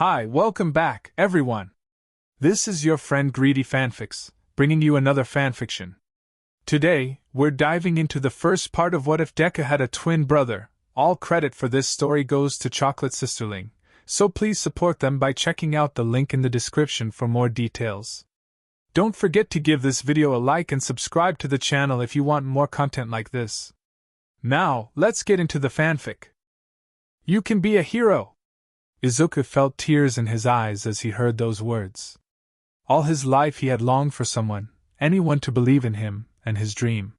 Hi, welcome back, everyone. This is your friend Greedy Fanfics, bringing you another fanfiction. Today, we're diving into the first part of What If Deku Had a Twin Brother. All credit for this story goes to Chocolate Sisterling, so please support them by checking out the link in the description for more details. Don't forget to give this video a like and subscribe to the channel if you want more content like this. Now, let's get into the fanfic. You can be a hero! Izuku felt tears in his eyes as he heard those words. All his life he had longed for someone, anyone to believe in him, and his dream.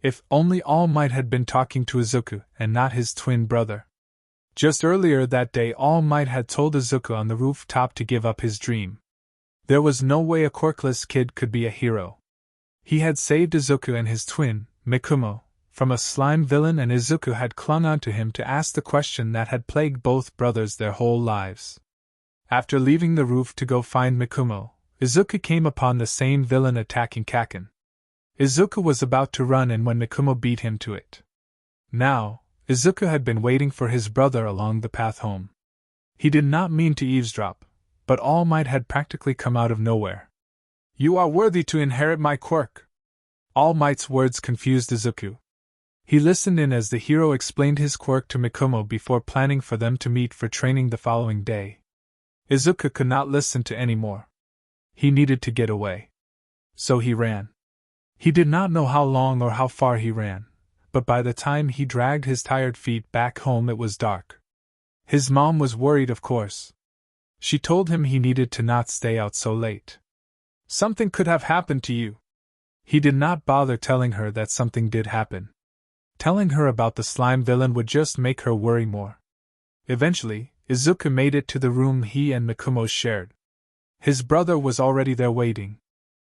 If only All Might had been talking to Izuku and not his twin brother. Just earlier that day All Might had told Izuku on the rooftop to give up his dream. There was no way a quirkless kid could be a hero. He had saved Izuku and his twin, Mikumo, from a slime villain, and Izuku had clung on to him to ask the question that had plagued both brothers their whole lives. After leaving the roof to go find Mikumo, Izuku came upon the same villain attacking Kaken. Izuku was about to run and when Mikumo beat him to it. Now, Izuku had been waiting for his brother along the path home. He did not mean to eavesdrop, but All Might had practically come out of nowhere. "You are worthy to inherit my quirk." All Might's words confused Izuku. He listened in as the hero explained his quirk to Mikumo before planning for them to meet for training the following day. Izuku could not listen to any more. He needed to get away. So he ran. He did not know how long or how far he ran, but by the time he dragged his tired feet back home it was dark. His mom was worried, of course. She told him he needed to not stay out so late. "Something could have happened to you." He did not bother telling her that something did happen. Telling her about the slime villain would just make her worry more. Eventually, Izuku made it to the room he and Mikumo shared. His brother was already there waiting.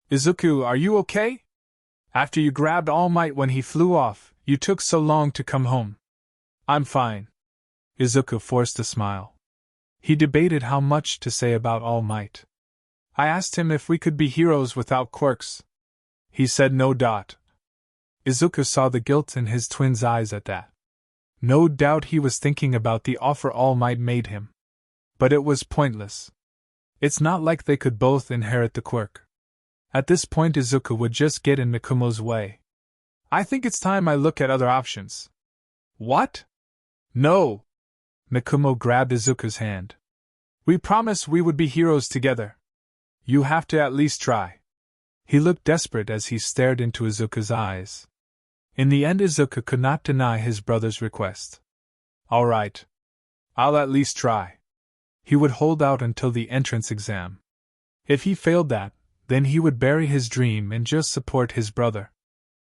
"Izuku, are you okay? After you grabbed All Might when he flew off, you took so long to come home." "I'm fine." Izuku forced a smile. He debated how much to say about All Might. "I asked him if we could be heroes without quirks. He said no. Izuku saw the guilt in his twin's eyes at that. No doubt he was thinking about the offer All Might made him. But it was pointless. It's not like they could both inherit the quirk. At this point Izuku would just get in Mikumo's way. "I think it's time I look at other options." "What?" "No!" Mikumo grabbed Izuku's hand. "We promised we would be heroes together. You have to at least try." He looked desperate as he stared into Izuku's eyes. In the end Izuku could not deny his brother's request. "All right. I'll at least try." He would hold out until the entrance exam. If he failed that, then he would bury his dream and just support his brother.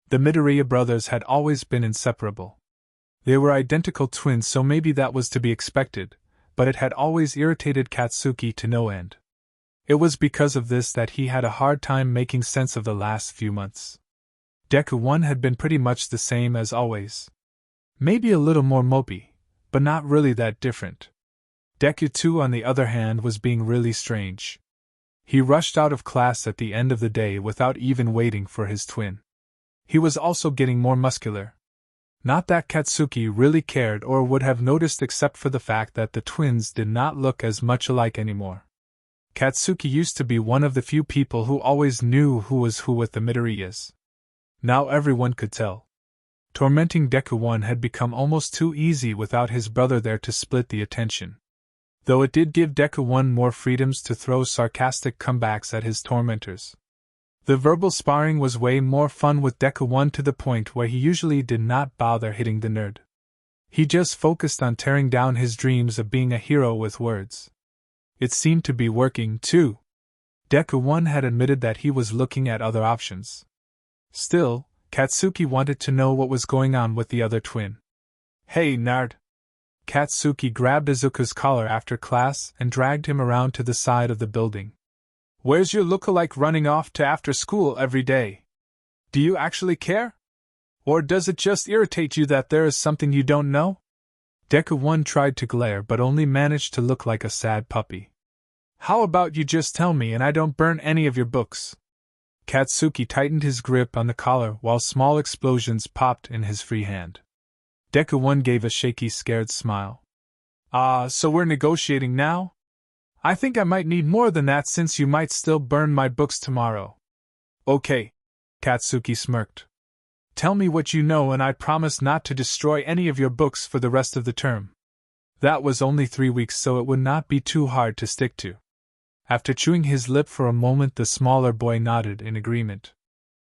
The Midoriya brothers had always been inseparable. They were identical twins, so maybe that was to be expected, but it had always irritated Katsuki to no end. It was because of this that he had a hard time making sense of the last few months. Deku 1 had been pretty much the same as always. Maybe a little more mopey, but not really that different. Deku 2, on the other hand, was being really strange. He rushed out of class at the end of the day without even waiting for his twin. He was also getting more muscular. Not that Katsuki really cared or would have noticed except for the fact that the twins did not look as much alike anymore. Katsuki used to be one of the few people who always knew who was who with the Midoriyas. Now everyone could tell. Tormenting Deku 1 had become almost too easy without his brother there to split the attention. Though it did give Deku 1 more freedoms to throw sarcastic comebacks at his tormentors. The verbal sparring was way more fun with Deku 1 to the point where he usually did not bother hitting the nerd. He just focused on tearing down his dreams of being a hero with words. It seemed to be working, too. Deku 1 had admitted that he was looking at other options. Still, Katsuki wanted to know what was going on with the other twin. "Hey, nerd!" Katsuki grabbed Izuku's collar after class and dragged him around to the side of the building. "Where's your lookalike running off to after school every day? Do you actually care? Or does it just irritate you that there is something you don't know?" Deku 1 tried to glare but only managed to look like a sad puppy. "How about you just tell me and I don't burn any of your books?" Katsuki tightened his grip on the collar while small explosions popped in his free hand. Deku 1 gave a shaky, scared smile. "Ah, so we're negotiating now?" I think I might need more than that since you might still burn my books tomorrow. Okay, Katsuki smirked. Tell me what you know and I promise not to destroy any of your books for the rest of the term. That was only 3 weeks, so it would not be too hard to stick to. After chewing his lip for a moment, the smaller boy nodded in agreement.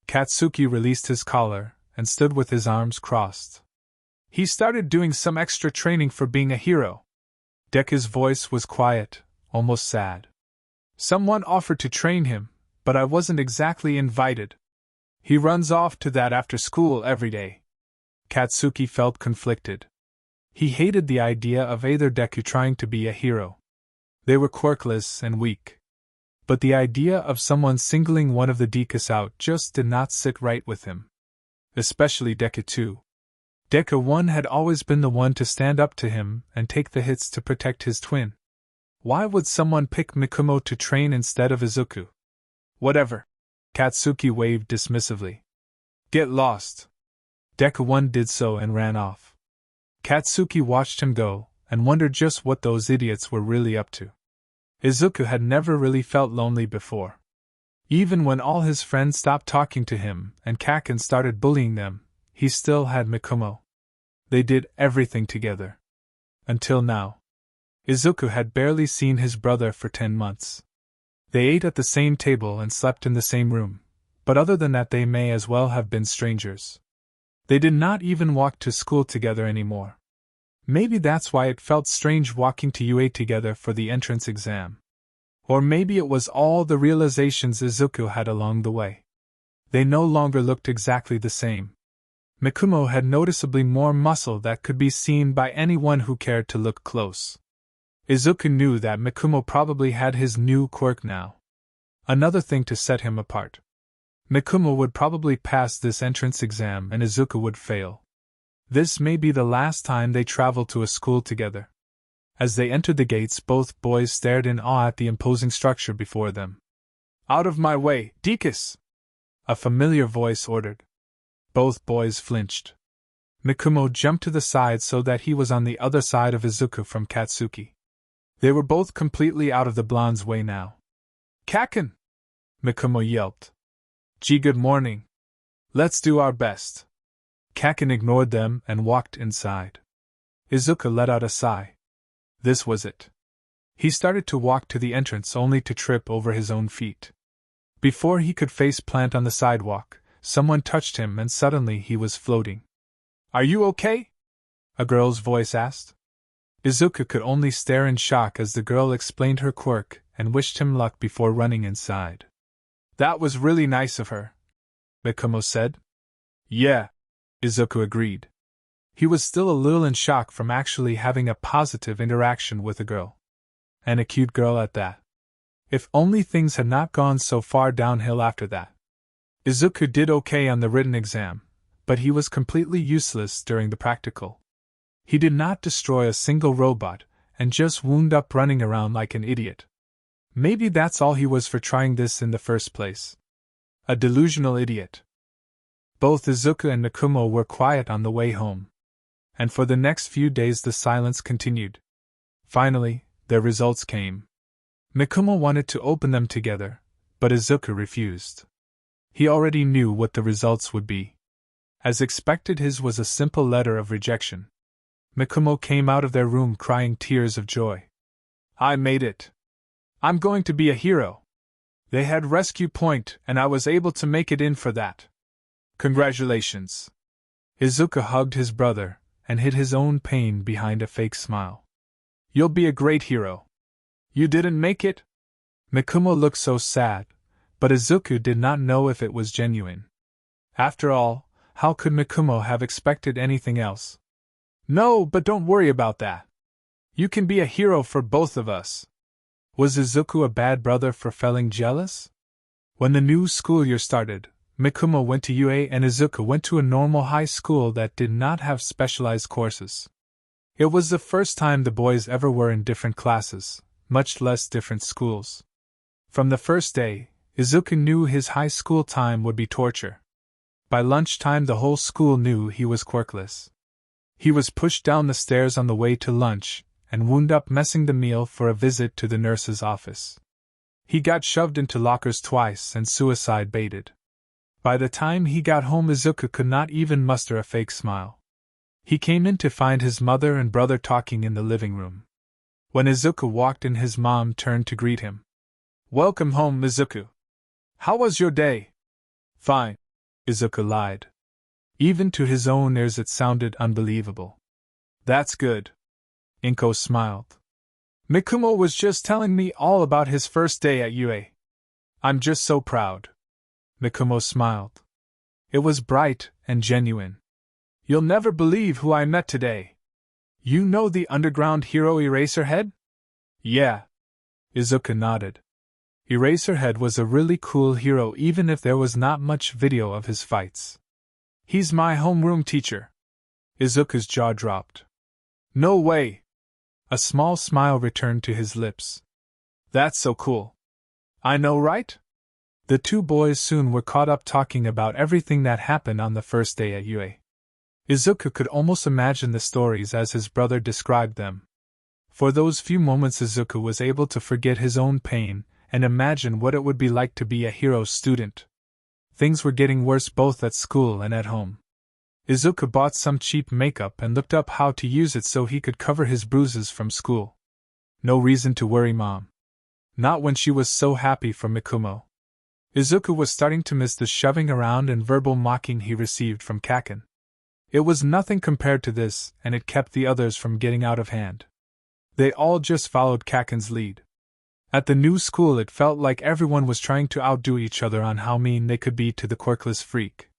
Katsuki released his collar and stood with his arms crossed. He started doing some extra training for being a hero. Deku's voice was quiet, almost sad. Someone offered to train him, but I wasn't exactly invited. He runs off to that after school every day. Katsuki felt conflicted. He hated the idea of either Deku trying to be a hero. They were quirkless and weak. But the idea of someone singling one of the Dekus out just did not sit right with him. Especially Deku 2. Deku 1 had always been the one to stand up to him and take the hits to protect his twin. Why would someone pick Mikumo to train instead of Izuku? Whatever. Katsuki waved dismissively. Get lost. Deku 1 did so and ran off. Katsuki watched him go and wondered just what those idiots were really up to. Izuku had never really felt lonely before. Even when all his friends stopped talking to him and Kaken started bullying them, he still had Mikumo. They did everything together. Until now. Izuku had barely seen his brother for 10 months. They ate at the same table and slept in the same room, but other than that they may as well have been strangers. They did not even walk to school together anymore. Maybe that's why it felt strange walking to UA together for the entrance exam. Or maybe it was all the realizations Izuku had along the way. They no longer looked exactly the same. Mikumo had noticeably more muscle that could be seen by anyone who cared to look close. Izuku knew that Mikumo probably had his new quirk now. Another thing to set him apart. Mikumo would probably pass this entrance exam and Izuku would fail. This may be the last time they travel to a school together. As they entered the gates, both boys stared in awe at the imposing structure before them. Out of my way, Dekus! A familiar voice ordered. Both boys flinched. Mikumo jumped to the side so that he was on the other side of Izuku from Katsuki. They were both completely out of the blonde's way now. Kaken! Mikumo yelped. Gee, good morning. Let's do our best. Kaken ignored them and walked inside. Izuku let out a sigh. This was it. He started to walk to the entrance only to trip over his own feet. Before he could face plant on the sidewalk, someone touched him and suddenly he was floating. Are you okay? A girl's voice asked. Izuku could only stare in shock as the girl explained her quirk and wished him luck before running inside. That was really nice of her, Mikumo said. Yeah, Izuku agreed. He was still a little in shock from actually having a positive interaction with a girl. And a cute girl at that. If only things had not gone so far downhill after that. Izuku did okay on the written exam, but he was completely useless during the practical. He did not destroy a single robot, and just wound up running around like an idiot. Maybe that's all he was for trying this in the first place. A delusional idiot. Both Izuku and Mikumo were quiet on the way home. And for the next few days the silence continued. Finally, their results came. Mikumo wanted to open them together, but Izuku refused. He already knew what the results would be. As expected, his was a simple letter of rejection. Mikumo came out of their room crying tears of joy. I made it. I'm going to be a hero. They had rescue point and I was able to make it in for that. Congratulations. Izuku hugged his brother and hid his own pain behind a fake smile. You'll be a great hero. You didn't make it? Mikumo looked so sad, but Izuku did not know if it was genuine. After all, how could Mikumo have expected anything else? No, but don't worry about that. You can be a hero for both of us. Was Izuku a bad brother for feeling jealous? When the new school year started, Mikumo went to UA and Izuku went to a normal high school that did not have specialized courses. It was the first time the boys ever were in different classes, much less different schools. From the first day, Izuku knew his high school time would be torture. By lunchtime the whole school knew he was quirkless. He was pushed down the stairs on the way to lunch, and wound up messing the meal for a visit to the nurse's office. He got shoved into lockers twice and suicide baited. By the time he got home, Izuku could not even muster a fake smile. He came in to find his mother and brother talking in the living room. When Izuku walked in, his mom turned to greet him. "Welcome home, Izuku. How was your day?" "Fine," Izuku lied. Even to his own ears it sounded unbelievable. "That's good." Inko smiled. "Mikumo was just telling me all about his first day at UA. I'm just so proud." Mikumo smiled. It was bright and genuine. "You'll never believe who I met today. You know the underground hero Eraserhead?" "Yeah." Izuku nodded. Eraserhead was a really cool hero, even if there was not much video of his fights. "He's my homeroom teacher." Izuku's jaw dropped. "No way!" A small smile returned to his lips. "That's so cool. I know, right?" The two boys soon were caught up talking about everything that happened on the first day at UA. Izuku could almost imagine the stories as his brother described them. For those few moments Izuku was able to forget his own pain and imagine what it would be like to be a hero student. Things were getting worse both at school and at home. Izuku bought some cheap makeup and looked up how to use it so he could cover his bruises from school. No reason to worry Mom. Not when she was so happy for Mikumo. Izuku was starting to miss the shoving around and verbal mocking he received from Kaken. It was nothing compared to this, and it kept the others from getting out of hand. They all just followed Kaken's lead. At the new school it felt like everyone was trying to outdo each other on how mean they could be to the quirkless freak.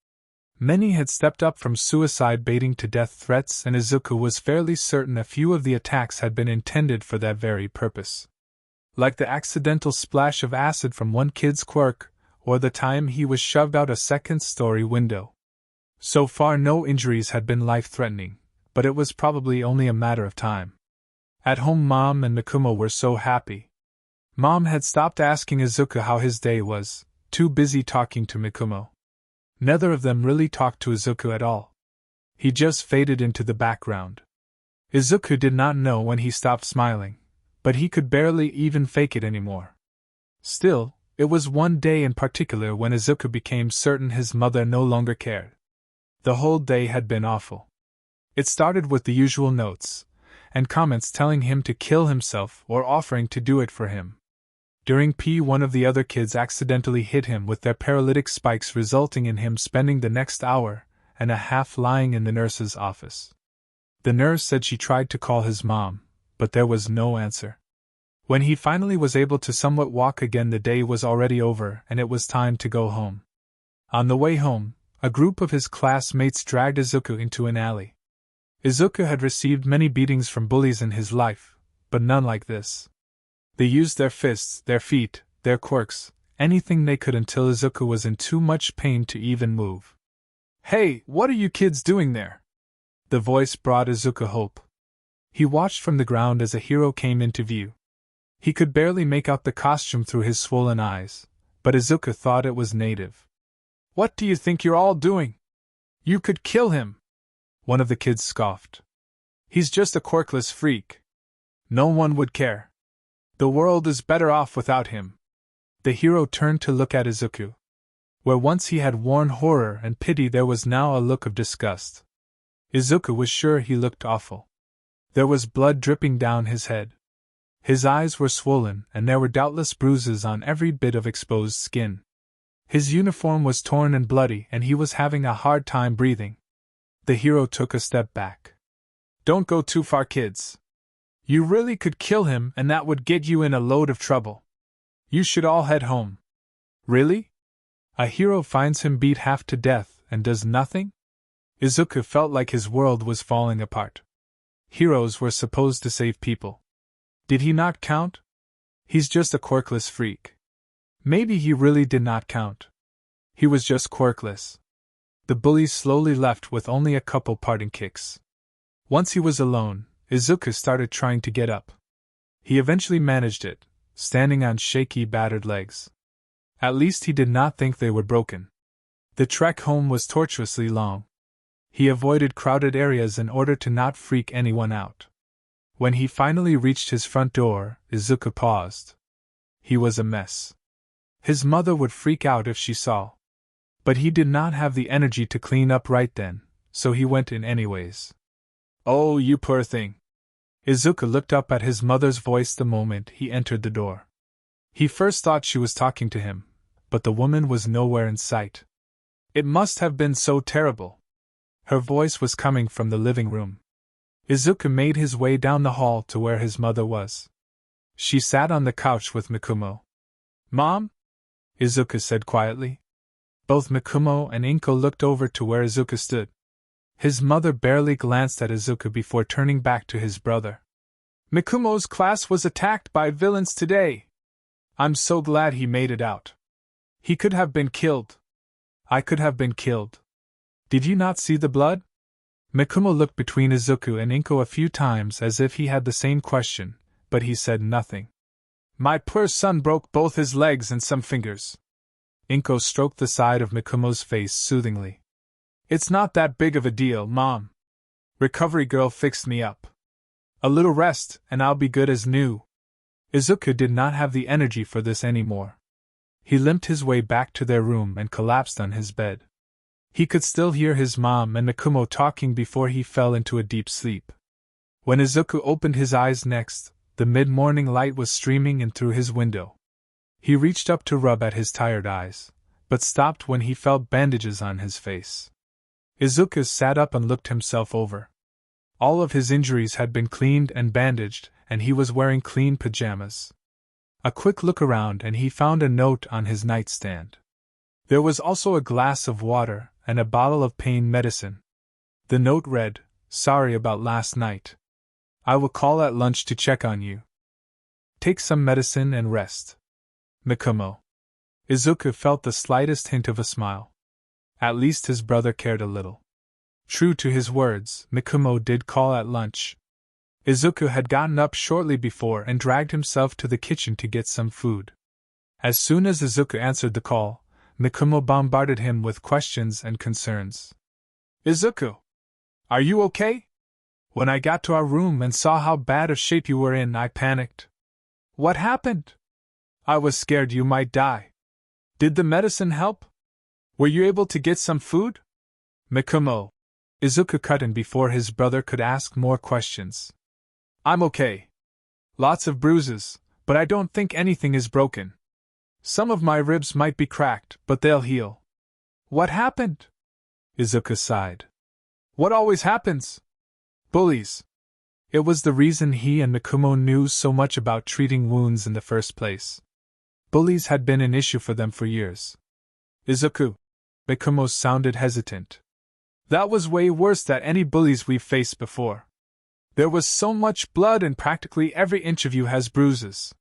Many had stepped up from suicide baiting to death threats, and Izuku was fairly certain a few of the attacks had been intended for that very purpose. Like the accidental splash of acid from one kid's quirk, or the time he was shoved out a second-story window. So far no injuries had been life-threatening, but it was probably only a matter of time. At home Mom and Mikumo were so happy. Mom had stopped asking Izuku how his day was, too busy talking to Mikumo. Neither of them really talked to Izuku at all. He just faded into the background. Izuku did not know when he stopped smiling, but he could barely even fake it anymore. Still, it was one day in particular when Izuku became certain his mother no longer cared. The whole day had been awful. It started with the usual notes and comments telling him to kill himself or offering to do it for him. During P, one of the other kids accidentally hit him with their paralytic spikes, resulting in him spending the next hour and a half lying in the nurse's office. The nurse said she tried to call his mom, but there was no answer. When he finally was able to somewhat walk again, the day was already over and it was time to go home. On the way home, a group of his classmates dragged Izuku into an alley. Izuku had received many beatings from bullies in his life, but none like this. They used their fists, their feet, their quirks, anything they could until Izuku was in too much pain to even move. "Hey, what are you kids doing there?" The voice brought Izuku hope. He watched from the ground as a hero came into view. He could barely make out the costume through his swollen eyes, but Izuku thought it was native. "What do you think you're all doing? You could kill him!" One of the kids scoffed. "He's just a quirkless freak. No one would care. The world is better off without him." The hero turned to look at Izuku. Where once he had worn horror and pity, there was now a look of disgust. Izuku was sure he looked awful. There was blood dripping down his head. His eyes were swollen, and there were doubtless bruises on every bit of exposed skin. His uniform was torn and bloody, and he was having a hard time breathing. The hero took a step back. "Don't go too far, kids. You really could kill him, and that would get you in a load of trouble. You should all head home." "Really? A hero finds him beat half to death and does nothing?" Izuku felt like his world was falling apart. Heroes were supposed to save people. Did he not count? He's just a quirkless freak. Maybe he really did not count. He was just quirkless. The bullies slowly left with only a couple parting kicks. Once he was alone, Izuku started trying to get up. He eventually managed it, standing on shaky, battered legs. At least he did not think they were broken. The trek home was tortuously long. He avoided crowded areas in order to not freak anyone out. When he finally reached his front door, Izuku paused. He was a mess. His mother would freak out if she saw. But he did not have the energy to clean up right then, so he went in anyways. "Oh, you poor thing." Izuku looked up at his mother's voice the moment he entered the door. He first thought she was talking to him, but the woman was nowhere in sight. It must have been so terrible. Her voice was coming from the living room. Izuku made his way down the hall to where his mother was. She sat on the couch with Mikumo. "Mom?" Izuku said quietly. Both Mikumo and Inko looked over to where Izuku stood. His mother barely glanced at Izuku before turning back to his brother. "Mikumo's class was attacked by villains today. I'm so glad he made it out. He could have been killed. I could have been killed. Did you not see the blood?" Mikumo looked between Izuku and Inko a few times as if he had the same question, but he said nothing. "My poor son broke both his legs and some fingers." Inko stroked the side of Mikumo's face soothingly. "It's not that big of a deal, Mom. Recovery girl fixed me up. A little rest, and I'll be good as new." Izuku did not have the energy for this anymore. He limped his way back to their room and collapsed on his bed. He could still hear his mom and Mikumo talking before he fell into a deep sleep. When Izuku opened his eyes next, the mid-morning light was streaming in through his window. He reached up to rub at his tired eyes, but stopped when he felt bandages on his face. Izuku sat up and looked himself over. All of his injuries had been cleaned and bandaged, and he was wearing clean pajamas. A quick look around and he found a note on his nightstand. There was also a glass of water and a bottle of pain medicine. The note read, "Sorry about last night. I will call at lunch to check on you. Take some medicine and rest. Mikumo." Izuku felt the slightest hint of a smile. At least his brother cared a little. True to his words, Mikumo did call at lunch. Izuku had gotten up shortly before and dragged himself to the kitchen to get some food. As soon as Izuku answered the call, Mikumo bombarded him with questions and concerns. "Izuku, are you okay? When I got to our room and saw how bad a shape you were in, I panicked. What happened? I was scared you might die. Did the medicine help? Were you able to get some food?" "Mikumo," Izuku cut in before his brother could ask more questions. "I'm okay. Lots of bruises, but I don't think anything is broken. Some of my ribs might be cracked, but they'll heal." "What happened?" Izuku sighed. "What always happens? Bullies." It was the reason he and Mikumo knew so much about treating wounds in the first place. Bullies had been an issue for them for years. "Izuku," Mikumo sounded hesitant. "That was way worse than any bullies we've faced before. There was so much blood and practically every inch of you has bruises.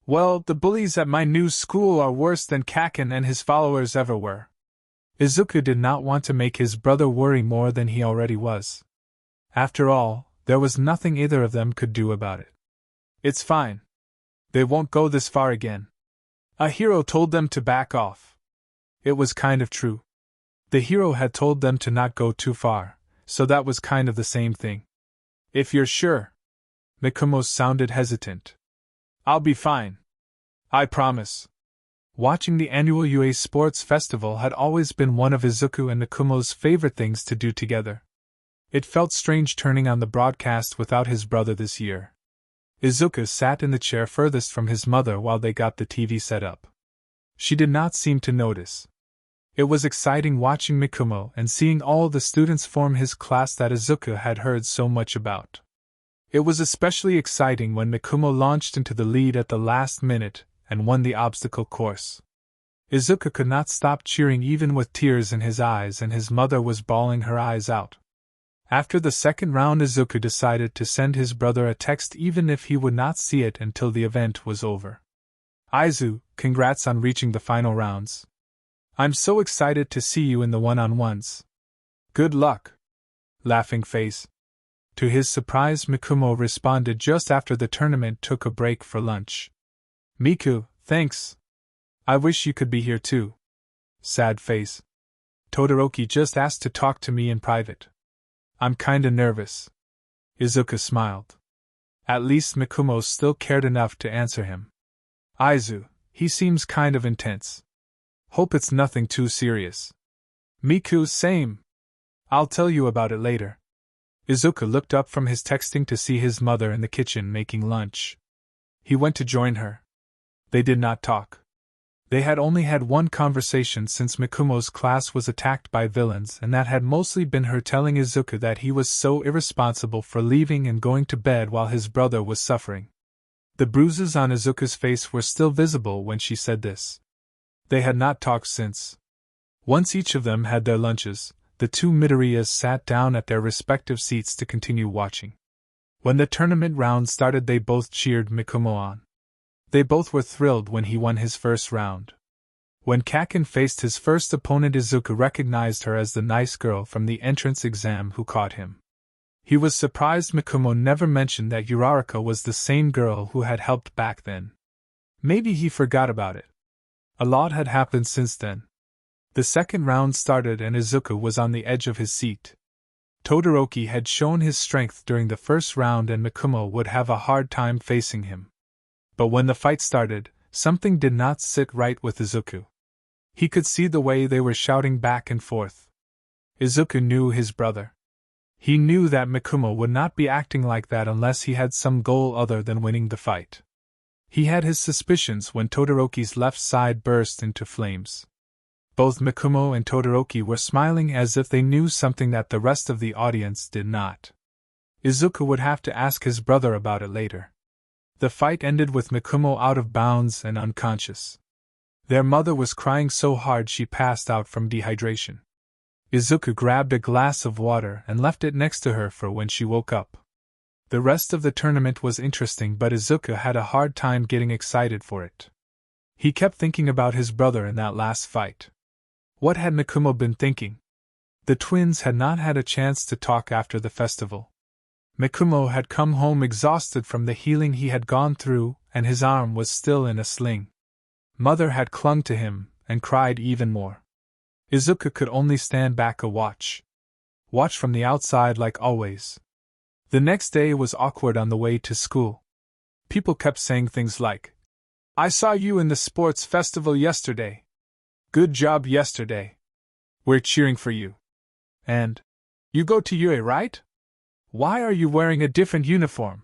Well, the bullies at my new school are worse than Kaken and his followers ever were." Izuku did not want to make his brother worry more than he already was. After all, there was nothing either of them could do about it. "It's fine. They won't go this far again. A hero told them to back off." It was kind of true. The hero had told them to not go too far, so that was kind of the same thing. "If you're sure." Mikumo sounded hesitant. "I'll be fine. I promise." Watching the annual UA Sports Festival had always been one of Izuku and Mikumo's favorite things to do together. It felt strange turning on the broadcast without his brother this year. Izuku sat in the chair furthest from his mother while they got the TV set up. She did not seem to notice. It was exciting watching Mikumo and seeing all the students form his class that Izuku had heard so much about. It was especially exciting when Mikumo launched into the lead at the last minute and won the obstacle course. Izuku could not stop cheering even with tears in his eyes, and his mother was bawling her eyes out. After the second round, Izuku decided to send his brother a text even if he would not see it until the event was over. "Izu, congrats on reaching the final rounds. I'm so excited to see you in the one-on-ones. Good luck." Laughing face. To his surprise, Mikumo responded just after the tournament took a break for lunch. "Miku, thanks. I wish you could be here too." Sad face. "Todoroki just asked to talk to me in private. I'm kinda nervous." Izuku smiled. At least Mikumo still cared enough to answer him. Izu, he seems kind of intense. Hope it's nothing too serious. Miku, same. I'll tell you about it later. Izuku looked up from his texting to see his mother in the kitchen making lunch. He went to join her. They did not talk. They had only had one conversation since Mikumo's class was attacked by villains, and that had mostly been her telling Izuku that he was so irresponsible for leaving and going to bed while his brother was suffering. The bruises on Izuku's face were still visible when she said this. They had not talked since. Once each of them had their lunches, the two Midoriyas sat down at their respective seats to continue watching. When the tournament round started, they both cheered Mikumo on. They both were thrilled when he won his first round. When Kaken faced his first opponent, Izuku recognized her as the nice girl from the entrance exam who caught him. He was surprised Mikumo never mentioned that Uraraka was the same girl who had helped back then. Maybe he forgot about it. A lot had happened since then. The second round started and Izuku was on the edge of his seat. Todoroki had shown his strength during the first round and Mikumo would have a hard time facing him. But when the fight started, something did not sit right with Izuku. He could see the way they were shouting back and forth. Izuku knew his brother. He knew that Mikumo would not be acting like that unless he had some goal other than winning the fight. He had his suspicions when Todoroki's left side burst into flames. Both Mikumo and Todoroki were smiling as if they knew something that the rest of the audience did not. Izuku would have to ask his brother about it later. The fight ended with Mikumo out of bounds and unconscious. Their mother was crying so hard she passed out from dehydration. Izuku grabbed a glass of water and left it next to her for when she woke up. The rest of the tournament was interesting, but Izuku had a hard time getting excited for it. He kept thinking about his brother in that last fight. What had Mikumo been thinking? The twins had not had a chance to talk after the festival. Mikumo had come home exhausted from the healing he had gone through, and his arm was still in a sling. Mother had clung to him, and cried even more. Izuku could only stand back and watch. Watch from the outside like always. The next day was awkward on the way to school. People kept saying things like, "I saw you in the sports festival yesterday. Good job yesterday. We're cheering for you." And, "You go to UA, right? Why are you wearing a different uniform?"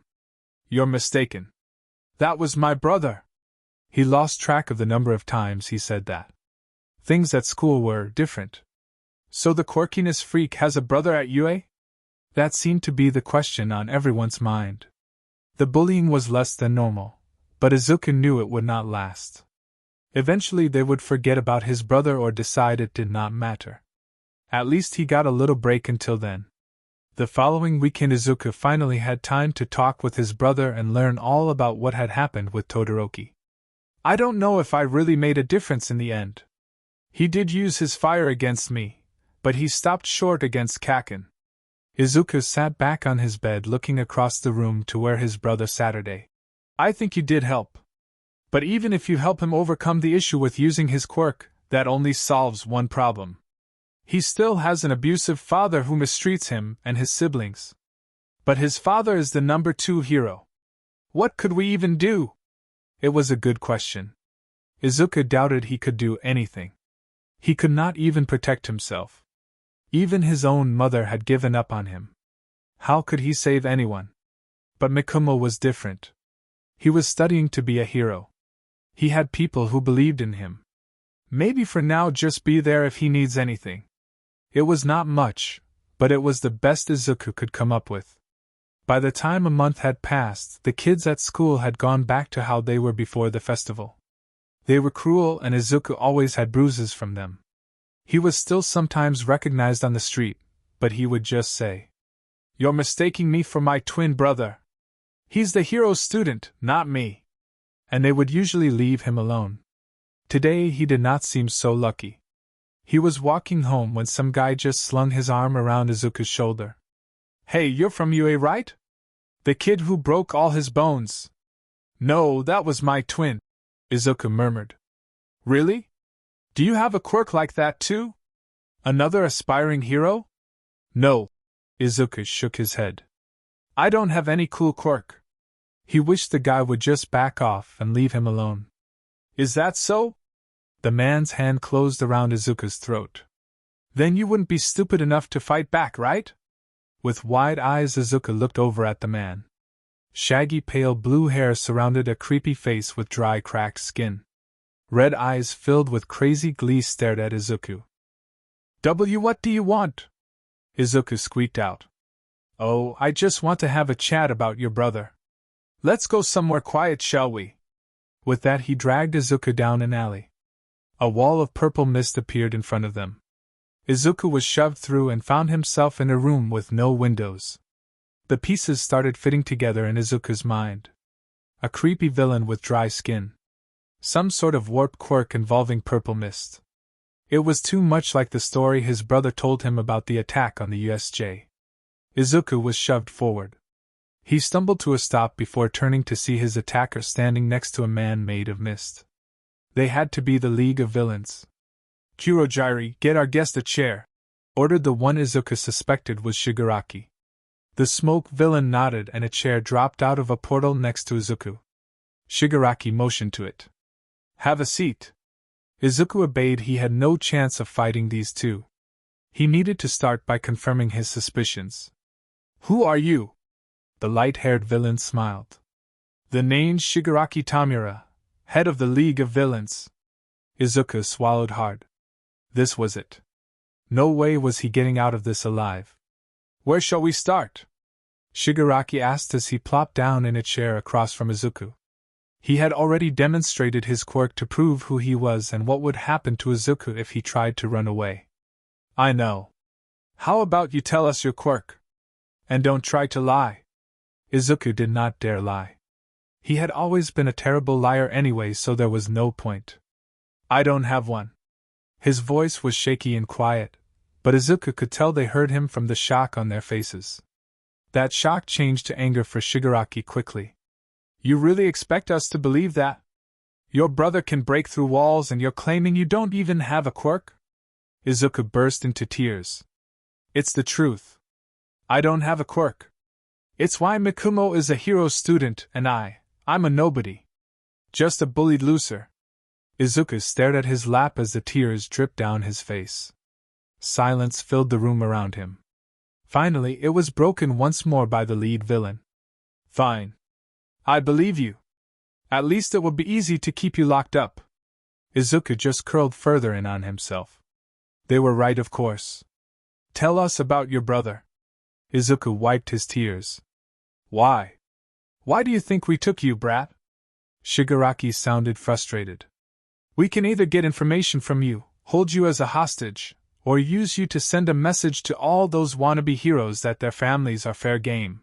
"You're mistaken. That was my brother." He lost track of the number of times he said that. Things at school were different. So the quirkiness freak has a brother at UA? That seemed to be the question on everyone's mind. The bullying was less than normal, but Izuku knew it would not last. Eventually they would forget about his brother or decide it did not matter. At least he got a little break until then. The following weekend Izuku finally had time to talk with his brother and learn all about what had happened with Todoroki. "I don't know if I really made a difference in the end. He did use his fire against me, but he stopped short against Kaken." Izuku sat back on his bed looking across the room to where his brother Saturday. "I think you did help. But even if you help him overcome the issue with using his quirk, that only solves one problem. He still has an abusive father who mistreats him and his siblings. But his father is the number 2 hero. What could we even do?" It was a good question. Izuku doubted he could do anything. He could not even protect himself. Even his own mother had given up on him. How could he save anyone? But Mikumo was different. He was studying to be a hero. He had people who believed in him. Maybe for now just be there if he needs anything. It was not much, but it was the best Izuku could come up with. By the time a month had passed, the kids at school had gone back to how they were before the festival. They were cruel and Izuku always had bruises from them. He was still sometimes recognized on the street, but he would just say, "You're mistaking me for my twin brother. He's the hero student, not me." And they would usually leave him alone. Today he did not seem so lucky. He was walking home when some guy just slung his arm around Izuku's shoulder. "Hey, you're from UA, right? The kid who broke all his bones." "No, that was my twin," Izuku murmured. "Really? Do you have a quirk like that too? Another aspiring hero?" "No." Izuku shook his head. "I don't have any cool quirk. He wished the guy would just back off and leave him alone. Is that so? The man's hand closed around Izuku's throat. Then you wouldn't be stupid enough to fight back, right? With wide eyes, Izuku looked over at the man. Shaggy pale blue hair surrounded a creepy face with dry cracked skin. Red eyes filled with crazy glee stared at Izuku. What do you want? Izuku squeaked out. Oh, I just want to have a chat about your brother. Let's go somewhere quiet, shall we? With that, he dragged Izuku down an alley. A wall of purple mist appeared in front of them. Izuku was shoved through and found himself in a room with no windows. The pieces started fitting together in Izuku's mind. A creepy villain with dry skin. Some sort of warped quirk involving purple mist. It was too much like the story his brother told him about the attack on the USJ. Izuku was shoved forward. He stumbled to a stop before turning to see his attacker standing next to a man made of mist. They had to be the League of Villains. Kurojiri, get our guest a chair, ordered the one Izuku suspected was Shigaraki. The smoke villain nodded and a chair dropped out of a portal next to Izuku. Shigaraki motioned to it. Have a seat. Izuku obeyed. He had no chance of fighting these two. He needed to start by confirming his suspicions. Who are you? The light-haired villain smiled. The name's Shigaraki Tamura, head of the League of Villains. Izuku swallowed hard. This was it. No way was he getting out of this alive. Where shall we start? Shigaraki asked as he plopped down in a chair across from Izuku. He had already demonstrated his quirk to prove who he was and what would happen to Izuku if he tried to run away. I know. How about you tell us your quirk? And don't try to lie. Izuku did not dare lie. He had always been a terrible liar anyway, so there was no point. I don't have one. His voice was shaky and quiet, but Izuku could tell they heard him from the shock on their faces. That shock changed to anger for Shigaraki quickly. You really expect us to believe that? Your brother can break through walls and you're claiming you don't even have a quirk? Izuku burst into tears. It's the truth. I don't have a quirk. It's why Mikumo is a hero student and I'm a nobody. Just a bullied loser. Izuku stared at his lap as the tears dripped down his face. Silence filled the room around him. Finally, it was broken once more by the lead villain. Fine. I believe you. At least it will be easy to keep you locked up. Izuku just curled further in on himself. They were right, of course. Tell us about your brother. Izuku wiped his tears. Why? Why do you think we took you, brat? Shigaraki sounded frustrated. We can either get information from you, hold you as a hostage, or use you to send a message to all those wannabe heroes that their families are fair game.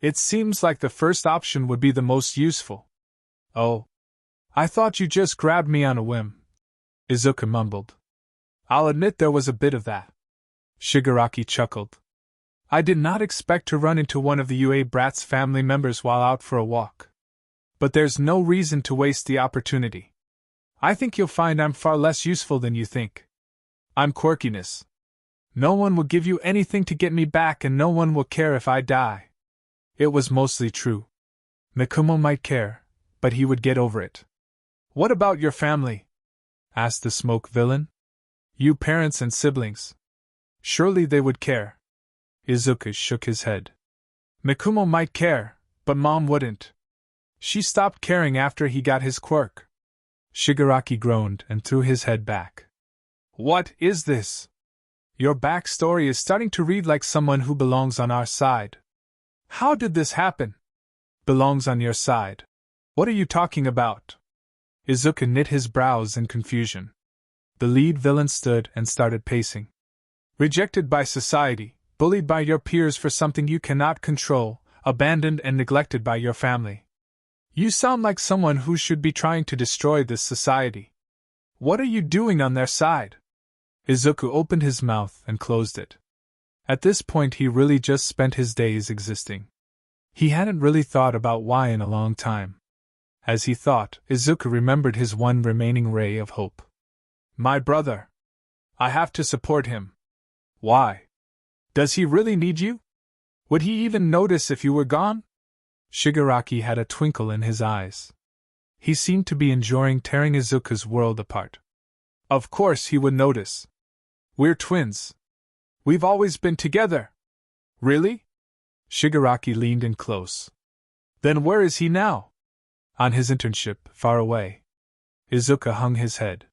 It seems like the first option would be the most useful. Oh. I thought you just grabbed me on a whim. Izuku mumbled. I'll admit there was a bit of that. Shigaraki chuckled. I did not expect to run into one of the UA Brat's family members while out for a walk. But there's no reason to waste the opportunity. I think you'll find I'm far less useful than you think. I'm quirkiness. No one will give you anything to get me back and no one will care if I die. It was mostly true. Mikumo might care, but he would get over it. What about your family? Asked the smoke villain. You parents and siblings. Surely they would care. Izuku shook his head. Mikumo might care, but Mom wouldn't. She stopped caring after he got his quirk. Shigaraki groaned and threw his head back. What is this? Your backstory is starting to read like someone who belongs on our side. How did this happen? Belongs on your side. What are you talking about? Izuku knit his brows in confusion. The lead villain stood and started pacing. Rejected by society, bullied by your peers for something you cannot control, abandoned and neglected by your family. You sound like someone who should be trying to destroy this society. What are you doing on their side? Izuku opened his mouth and closed it. At this point he really just spent his days existing. He hadn't really thought about why in a long time. As he thought, Izuku remembered his one remaining ray of hope. My brother. I have to support him. Why? Does he really need you? Would he even notice if you were gone? Shigaraki had a twinkle in his eyes. He seemed to be enjoying tearing Izuku's world apart. Of course he would notice. We're twins. We've always been together. Really? Shigaraki leaned in close. Then where is he now? On his internship, far away. Izuku hung his head.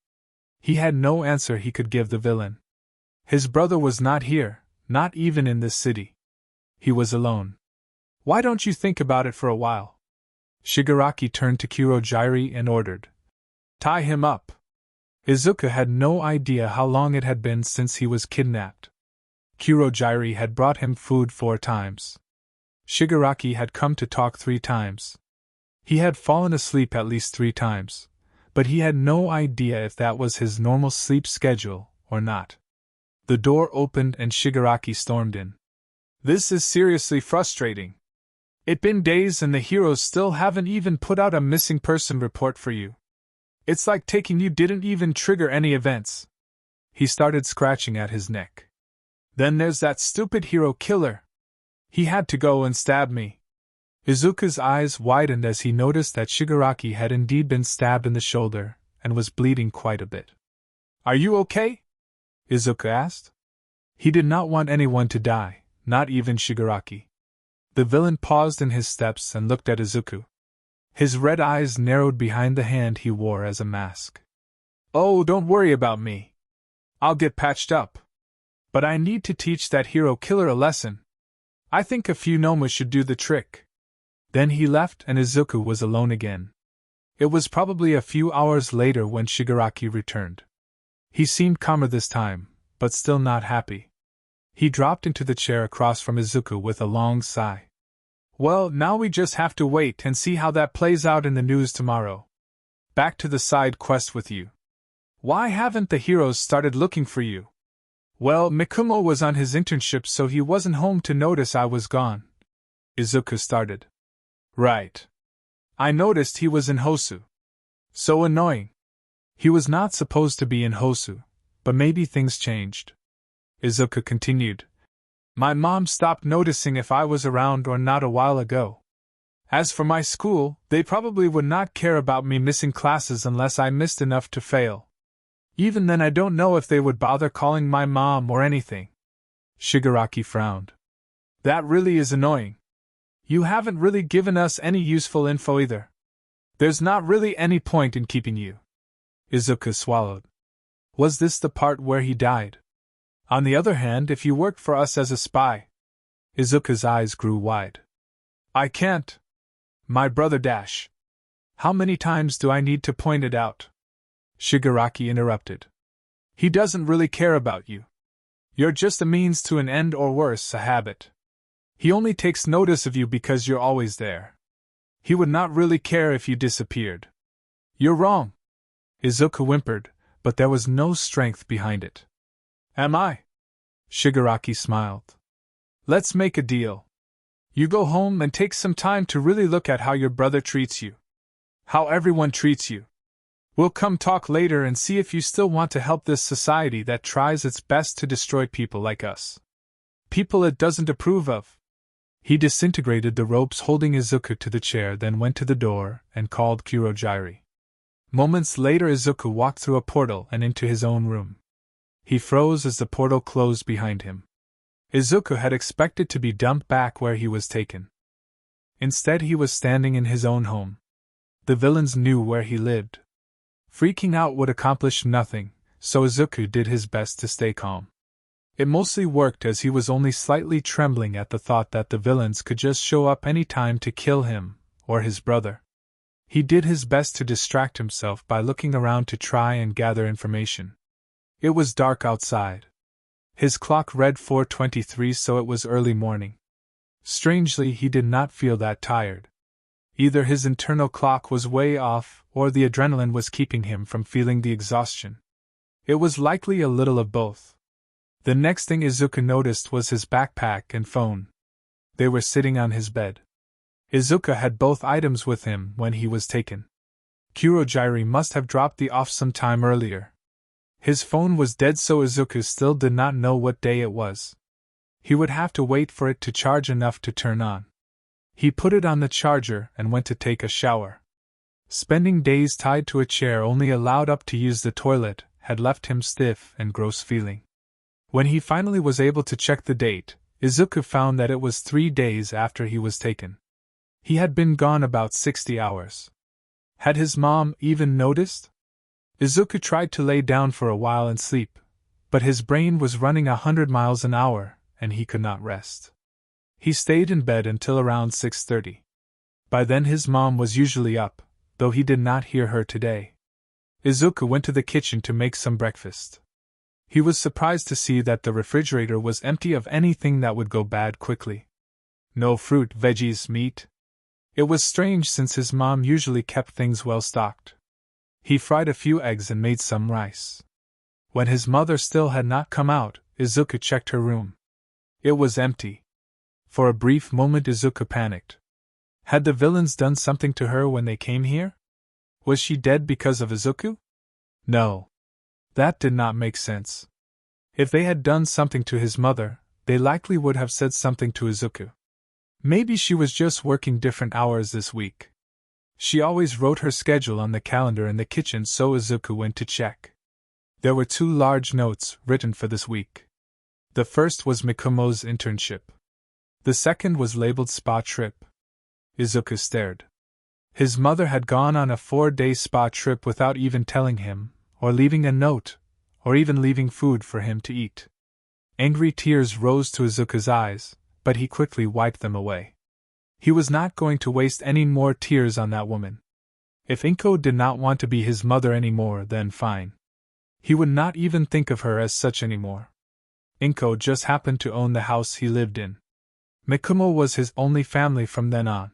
He had no answer he could give the villain. His brother was not here, not even in this city. He was alone. Why don't you think about it for a while? Shigaraki turned to Kurojirai and ordered. Tie him up. Izuku had no idea how long it had been since he was kidnapped. Kurojirai had brought him food 4 times. Shigaraki had come to talk 3 times. He had fallen asleep at least 3 times, but he had no idea if that was his normal sleep schedule or not. The door opened and Shigaraki stormed in. This is seriously frustrating. It's been days and the heroes still haven't even put out a missing person report for you. It's like taking you didn't even trigger any events. He started scratching at his neck. Then there's that stupid hero killer. He had to go and stab me. Izuku's eyes widened as he noticed that Shigaraki had indeed been stabbed in the shoulder and was bleeding quite a bit. Are you okay? Izuku asked. He did not want anyone to die, not even Shigaraki. The villain paused in his steps and looked at Izuku. His red eyes narrowed behind the hand he wore as a mask. Oh, don't worry about me. I'll get patched up. But I need to teach that hero killer a lesson. I think a few nomas should do the trick. Then he left and Izuku was alone again. It was probably a few hours later when Shigaraki returned. He seemed calmer this time, but still not happy. He dropped into the chair across from Izuku with a long sigh. Well, now we just have to wait and see how that plays out in the news tomorrow. Back to the side quest with you. Why haven't the heroes started looking for you? Well, Mikumo was on his internship so he wasn't home to notice I was gone. Izuku started. Right. I noticed he was in Hosu. So annoying. He was not supposed to be in Hosu, but maybe things changed. Izuku continued. My mom stopped noticing if I was around or not a while ago. As for my school, they probably would not care about me missing classes unless I missed enough to fail. Even then I don't know if they would bother calling my mom or anything. Shigaraki frowned. That really is annoying. You haven't really given us any useful info either. There's not really any point in keeping you. Izuku swallowed. Was this the part where he died? On the other hand, if you worked for us as a spy... Izuku's eyes grew wide. I can't. My brother Dash. How many times do I need to point it out? Shigaraki interrupted. He doesn't really care about you. You're just a means to an end or worse, a habit. He only takes notice of you because you're always there. He would not really care if you disappeared. You're wrong. Izuku whimpered, but there was no strength behind it. Am I? Shigaraki smiled. Let's make a deal. You go home and take some time to really look at how your brother treats you. How everyone treats you. We'll come talk later and see if you still want to help this society that tries its best to destroy people like us. People it doesn't approve of. He disintegrated the ropes holding Izuku to the chair, then went to the door and called Kurojirai. Moments later Izuku walked through a portal and into his own room. He froze as the portal closed behind him. Izuku had expected to be dumped back where he was taken. Instead he was standing in his own home. The villains knew where he lived. Freaking out would accomplish nothing, so Izuku did his best to stay calm. It mostly worked as he was only slightly trembling at the thought that the villains could just show up any time to kill him, or his brother. He did his best to distract himself by looking around to try and gather information. It was dark outside. His clock read 4:23, so it was early morning. Strangely, he did not feel that tired. Either his internal clock was way off, or the adrenaline was keeping him from feeling the exhaustion. It was likely a little of both. The next thing Izuku noticed was his backpack and phone. They were sitting on his bed. Izuku had both items with him when he was taken. Kurojirai must have dropped the off some time earlier. His phone was dead, so Izuku still did not know what day it was. He would have to wait for it to charge enough to turn on. He put it on the charger and went to take a shower. Spending days tied to a chair only allowed up to use the toilet had left him stiff and gross feeling. When he finally was able to check the date, Izuku found that it was 3 days after he was taken. He had been gone about 60 hours. Had his mom even noticed? Izuku tried to lay down for a while and sleep, but his brain was running 100 miles an hour, and he could not rest. He stayed in bed until around 6:30. By then his mom was usually up, though he did not hear her today. Izuku went to the kitchen to make some breakfast. He was surprised to see that the refrigerator was empty of anything that would go bad quickly. No fruit, veggies, meat. It was strange since his mom usually kept things well stocked. He fried a few eggs and made some rice. When his mother still had not come out, Izuku checked her room. It was empty. For a brief moment Izuku panicked. Had the villains done something to her when they came here? Was she dead because of Izuku? No. That did not make sense. If they had done something to his mother, they likely would have said something to Izuku. Maybe she was just working different hours this week. She always wrote her schedule on the calendar in the kitchen, so Izuku went to check. There were 2 large notes written for this week. The first was Mikumo's internship. The second was labeled spa trip. Izuku stared. His mother had gone on a 4-day spa trip without even telling him, or leaving a note, or even leaving food for him to eat. Angry tears rose to Izuku's eyes, but he quickly wiped them away. He was not going to waste any more tears on that woman. If Inko did not want to be his mother anymore, then fine. He would not even think of her as such anymore. Inko just happened to own the house he lived in. Mikumo was his only family from then on.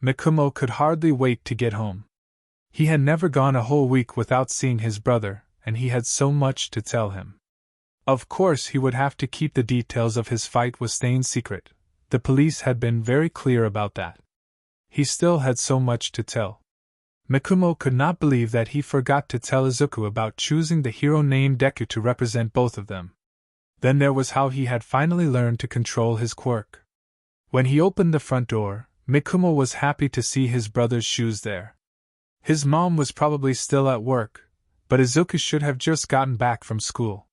Mikumo could hardly wait to get home. He had never gone a whole week without seeing his brother, and he had so much to tell him. Of course he would have to keep the details of his fight with Stain secret. The police had been very clear about that. He still had so much to tell. Mikumo could not believe that he forgot to tell Izuku about choosing the hero named Deku to represent both of them. Then there was how he had finally learned to control his quirk. When he opened the front door, Mikumo was happy to see his brother's shoes there. His mom was probably still at work, but Izuku should have just gotten back from school.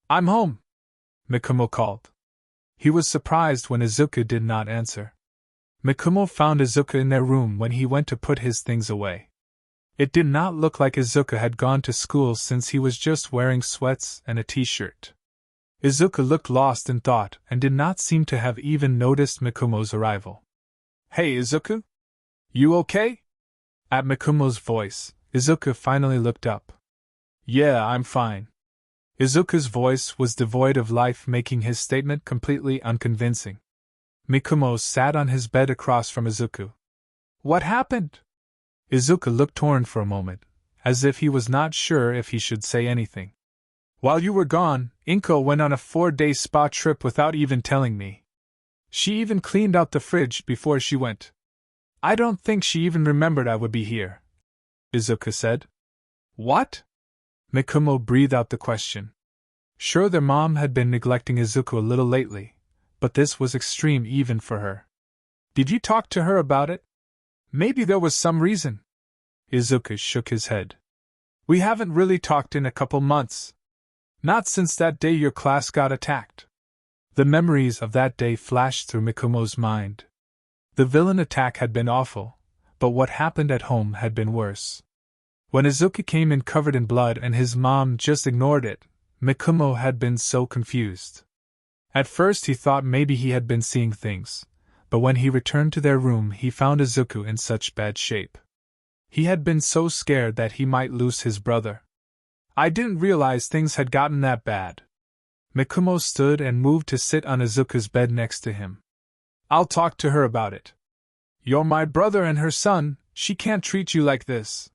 "I'm home," Mikumo called. He was surprised when Izuku did not answer. Mikumo found Izuku in their room when he went to put his things away. It did not look like Izuku had gone to school since he was just wearing sweats and a t-shirt. Izuku looked lost in thought and did not seem to have even noticed Mikumo's arrival. "Hey Izuku? You okay?" At Mikumo's voice, Izuku finally looked up. "Yeah, I'm fine." Izuku's voice was devoid of life, making his statement completely unconvincing. Mikumo sat on his bed across from Izuku. "What happened?" Izuku looked torn for a moment, as if he was not sure if he should say anything. "While you were gone, Inko went on a 4-day spa trip without even telling me. She even cleaned out the fridge before she went. I don't think she even remembered I would be here," Izuku said. "What?" Mikumo breathed out the question. Sure, their mom had been neglecting Izuku a little lately, but this was extreme even for her. "Did you talk to her about it? Maybe there was some reason." Izuku shook his head. "We haven't really talked in a couple months. Not since that day your class got attacked." The memories of that day flashed through Mikumo's mind. The villain attack had been awful, but what happened at home had been worse. When Izuku came in covered in blood and his mom just ignored it, Mikumo had been so confused. At first he thought maybe he had been seeing things, but when he returned to their room he found Izuku in such bad shape. He had been so scared that he might lose his brother. "I didn't realize things had gotten that bad." Mikumo stood and moved to sit on Izuku's bed next to him. "I'll talk to her about it. You're my brother and her son, she can't treat you like this."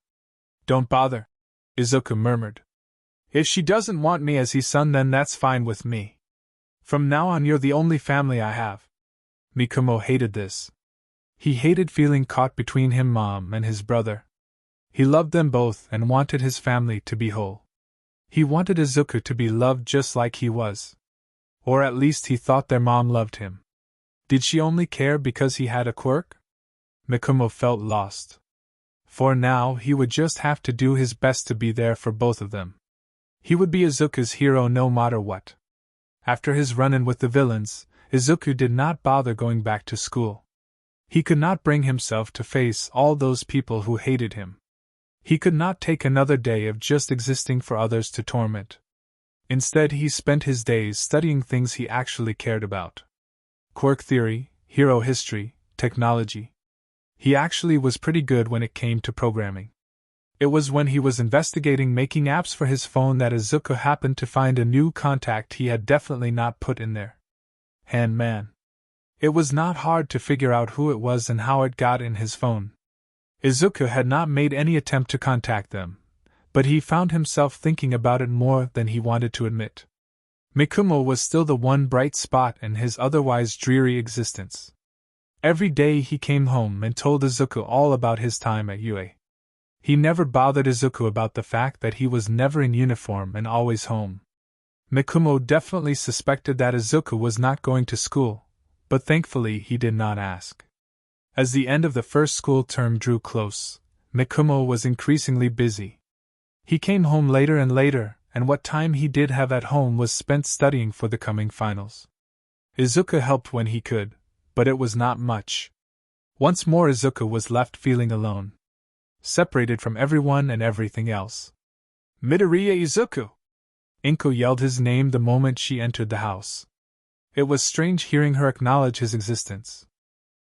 "Don't bother," Izuku murmured. "If she doesn't want me as his son, then that's fine with me. From now on you're the only family I have." Mikumo hated this. He hated feeling caught between him, mom, and his brother. He loved them both and wanted his family to be whole. He wanted Izuku to be loved just like he was. Or at least he thought their mom loved him. Did she only care because he had a quirk? Mikumo felt lost. For now he would just have to do his best to be there for both of them. He would be Izuku's hero no matter what. After his run-in with the villains, Izuku did not bother going back to school. He could not bring himself to face all those people who hated him. He could not take another day of just existing for others to torment. Instead, he spent his days studying things he actually cared about. Quirk theory, hero history, technology. He actually was pretty good when it came to programming. It was when he was investigating making apps for his phone that Izuku happened to find a new contact he had definitely not put in there. Handman. It was not hard to figure out who it was and how it got in his phone. Izuku had not made any attempt to contact them, but he found himself thinking about it more than he wanted to admit. Mikumo was still the one bright spot in his otherwise dreary existence. Every day he came home and told Izuku all about his time at UA. He never bothered Izuku about the fact that he was never in uniform and always home. Mikumo definitely suspected that Izuku was not going to school, but thankfully he did not ask. As the end of the first school term drew close, Mikumo was increasingly busy. He came home later and later, and what time he did have at home was spent studying for the coming finals. Izuku helped when he could, but it was not much. Once more Izuku was left feeling alone, separated from everyone and everything else. Midoriya Izuku! Inko yelled his name the moment she entered the house. It was strange hearing her acknowledge his existence.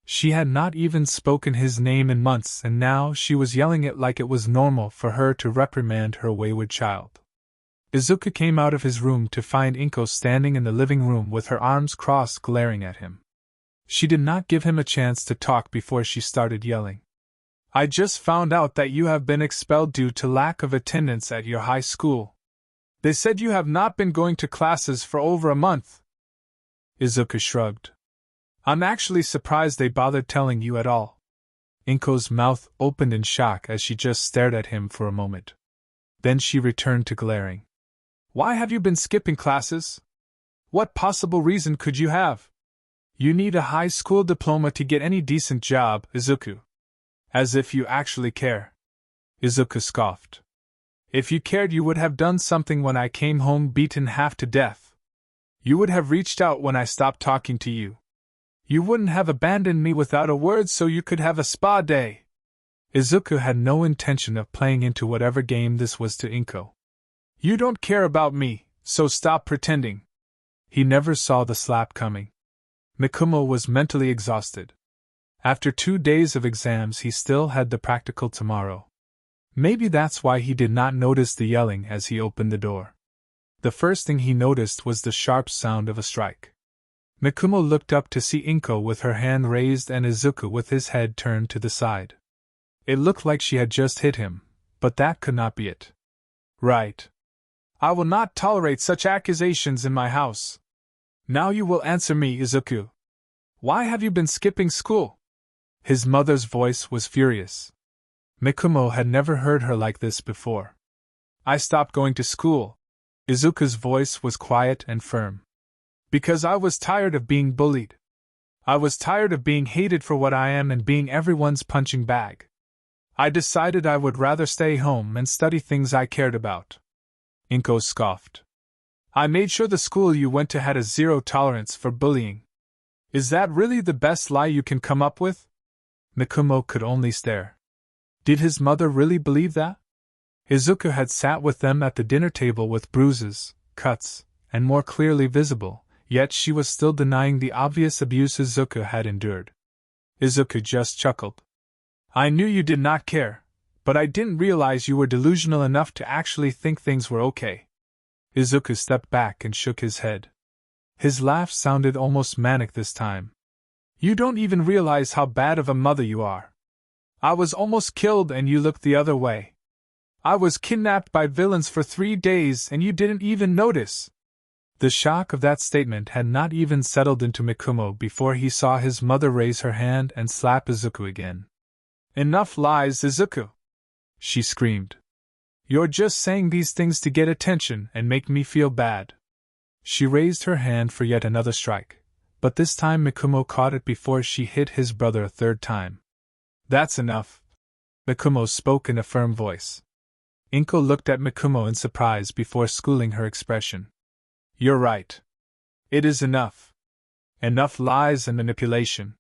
She had not even spoken his name in months, and now she was yelling it like it was normal for her to reprimand her wayward child. Izuku came out of his room to find Inko standing in the living room with her arms crossed glaring at him. She did not give him a chance to talk before she started yelling. I just found out that you have been expelled due to lack of attendance at your high school. They said you have not been going to classes for over a month. Izuku shrugged. I'm actually surprised they bothered telling you at all. Inko's mouth opened in shock as she just stared at him for a moment. Then she returned to glaring. Why have you been skipping classes? What possible reason could you have? You need a high school diploma to get any decent job, Izuku. As if you actually care. Izuku scoffed. If you cared, you would have done something when I came home beaten half to death. You would have reached out when I stopped talking to you. You wouldn't have abandoned me without a word so you could have a spa day. Izuku had no intention of playing into whatever game this was to Inko. You don't care about me, so stop pretending. He never saw the slap coming. Mikumo was mentally exhausted. After 2 days of exams, he still had the practical tomorrow. Maybe that's why he did not notice the yelling as he opened the door. The first thing he noticed was the sharp sound of a strike. Mikumo looked up to see Inko with her hand raised and Izuku with his head turned to the side. It looked like she had just hit him, but that could not be it. Right. I will not tolerate such accusations in my house. Now you will answer me, Izuku. Why have you been skipping school? His mother's voice was furious. Mikumo had never heard her like this before. I stopped going to school. Izuku's voice was quiet and firm. Because I was tired of being bullied. I was tired of being hated for what I am and being everyone's punching bag. I decided I would rather stay home and study things I cared about. Inko scoffed. I made sure the school you went to had a zero tolerance for bullying. Is that really the best lie you can come up with? Mikumo could only stare. Did his mother really believe that? Izuku had sat with them at the dinner table with bruises, cuts, and more clearly visible, yet she was still denying the obvious abuse Izuku had endured. Izuku just chuckled. I knew you did not care, but I didn't realize you were delusional enough to actually think things were okay. Izuku stepped back and shook his head. His laugh sounded almost manic this time. You don't even realize how bad of a mother you are. I was almost killed and you looked the other way. I was kidnapped by villains for 3 days and you didn't even notice. The shock of that statement had not even settled into Mikumo before he saw his mother raise her hand and slap Izuku again. Enough lies, Izuku! She screamed. You're just saying these things to get attention and make me feel bad. She raised her hand for yet another strike, But this time Mikumo caught it before she hit his brother a third time. "That's enough," Mikumo spoke in a firm voice. Inko looked at Mikumo in surprise before schooling her expression. "You're right. It is enough. Enough lies and manipulation.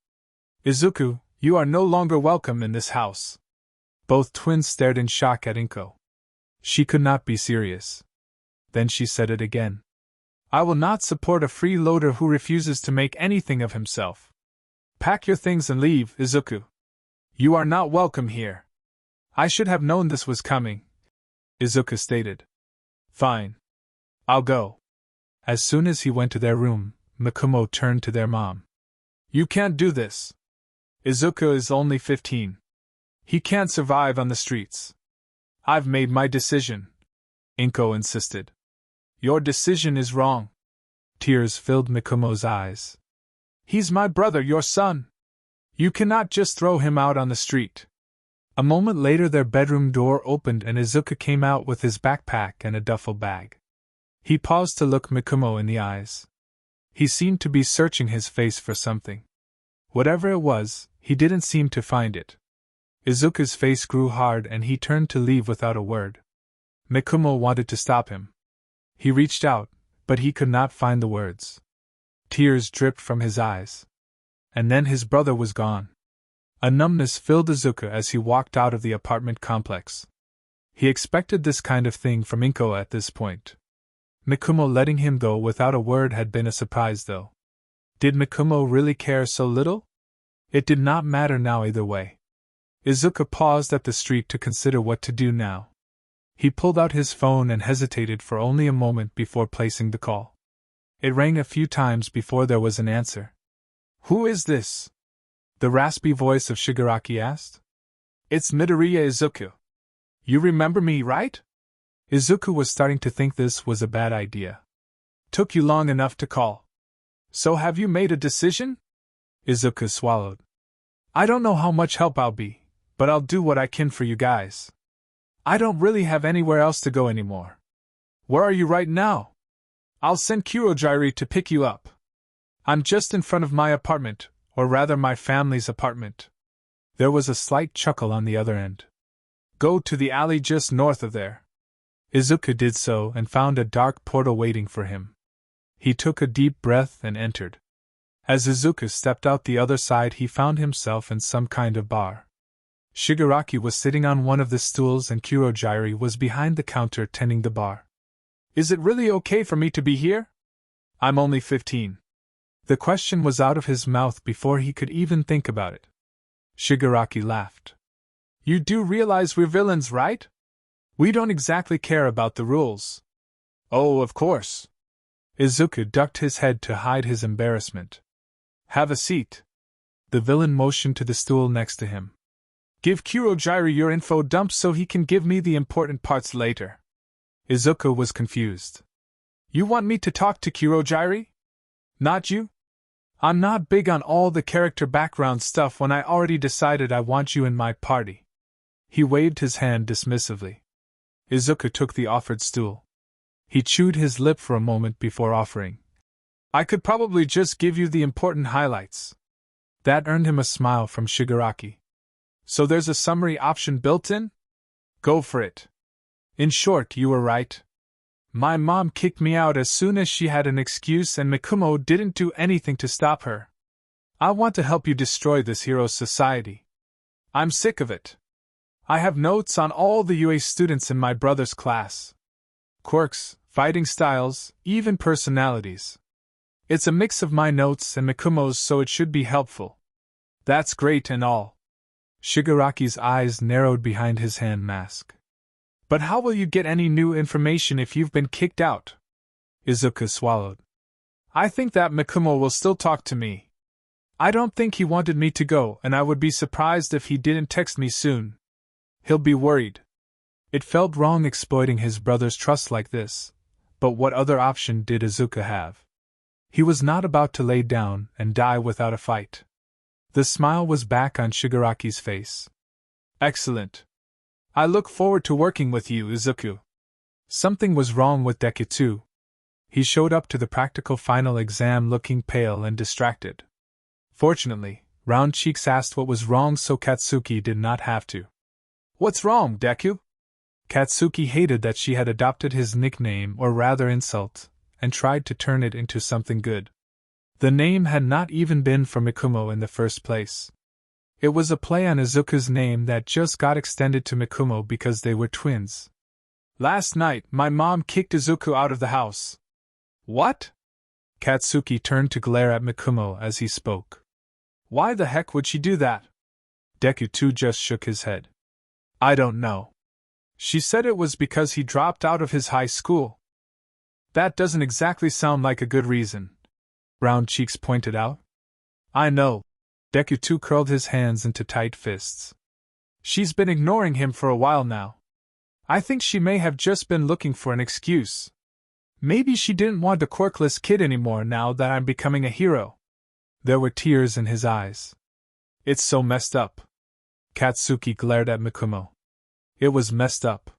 Izuku, you are no longer welcome in this house." Both twins stared in shock at Inko. She could not be serious. Then she said it again. "I will not support a freeloader who refuses to make anything of himself. Pack your things and leave, Izuku. You are not welcome here." "I should have known this was coming," Izuku stated. "Fine. I'll go." As soon as he went to their room, Mikumo turned to their mom. "You can't do this. Izuku is only 15. He can't survive on the streets." "I've made my decision," Inko insisted. "Your decision is wrong." Tears filled Mikumo's eyes. "He's my brother, your son. You cannot just throw him out on the street." A moment later their bedroom door opened and Izuku came out with his backpack and a duffel bag. He paused to look Mikumo in the eyes. He seemed to be searching his face for something. Whatever it was, he didn't seem to find it. Izuku's face grew hard and he turned to leave without a word. Mikumo wanted to stop him. He reached out, but he could not find the words. Tears dripped from his eyes. And then his brother was gone. A numbness filled Izuku as he walked out of the apartment complex. He expected this kind of thing from Inko at this point. Mikumo letting him go without a word had been a surprise though. Did Mikumo really care so little? It did not matter now either way. Izuku paused at the street to consider what to do now. He pulled out his phone and hesitated for only a moment before placing the call. It rang a few times before there was an answer. "Who is this?" the raspy voice of Shigaraki asked. "It's Midoriya, Izuku. You remember me, right?" Izuku was starting to think this was a bad idea. "Took you long enough to call. So have you made a decision?" Izuku swallowed. "I don't know how much help I'll be, but I'll do what I can for you guys. I don't really have anywhere else to go anymore." "Where are you right now?" "I'll send Kurojairi to pick you up. I'm just in front of my apartment, or rather my family's apartment." There was a slight chuckle on the other end. "Go to the alley just north of there." Izuku did so and found a dark portal waiting for him. He took a deep breath and entered. As Izuku stepped out the other side, he found himself in some kind of bar. Shigaraki was sitting on one of the stools and Kurojairi was behind the counter tending the bar. "Is it really okay for me to be here? I'm only 15. The question was out of his mouth before he could even think about it. Shigaraki laughed. "You do realize we're villains, right? We don't exactly care about the rules." "Oh, of course." Izuku ducked his head to hide his embarrassment. "Have a seat." The villain motioned to the stool next to him. "Give Kurojairi your info dump so he can give me the important parts later." Izuku was confused. "You want me to talk to Kurojairi? Not you? I'm not big on all the character background stuff when I already decided I want you in my party." He waved his hand dismissively. Izuku took the offered stool. He chewed his lip for a moment before offering. "I could probably just give you the important highlights." That earned him a smile from Shigaraki. "So there's a summary option built in? Go for it. In short, you were right. My mom kicked me out as soon as she had an excuse and Mikumo didn't do anything to stop her. I want to help you destroy this hero's society. I'm sick of it. I have notes on all the UA students in my brother's class. Quirks, fighting styles, even personalities. It's a mix of my notes and Mikumo's, so it should be helpful." "That's great and all." Shigaraki's eyes narrowed behind his hand mask. "But how will you get any new information if you've been kicked out?" Izuku swallowed. "I think that Mikumo will still talk to me. I don't think he wanted me to go, and I would be surprised if he didn't text me soon. He'll be worried." It felt wrong exploiting his brother's trust like this, but what other option did Izuku have? He was not about to lay down and die without a fight. The smile was back on Shigaraki's face. "Excellent. I look forward to working with you, Izuku." Something was wrong with Deku too. He showed up to the practical final exam looking pale and distracted. Fortunately, Round Cheeks asked what was wrong so Katsuki did not have to. "What's wrong, Deku?" Katsuki hated that she had adopted his nickname, or rather insult, and tried to turn it into something good. The name had not even been for Mikumo in the first place. It was a play on Izuku's name that just got extended to Mikumo because they were twins. "Last night, my mom kicked Izuku out of the house." "What?" Katsuki turned to glare at Mikumo as he spoke. "Why the heck would she do that?" Deku too just shook his head. "I don't know. She said it was because he dropped out of his high school." "That doesn't exactly sound like a good reason," Round Cheeks pointed out. "I know." Deku too curled his hands into tight fists. "She's been ignoring him for a while now. I think she may have just been looking for an excuse. Maybe she didn't want a quirkless kid anymore now that I'm becoming a hero." There were tears in his eyes. "It's so messed up." Katsuki glared at Mikumo. It was messed up.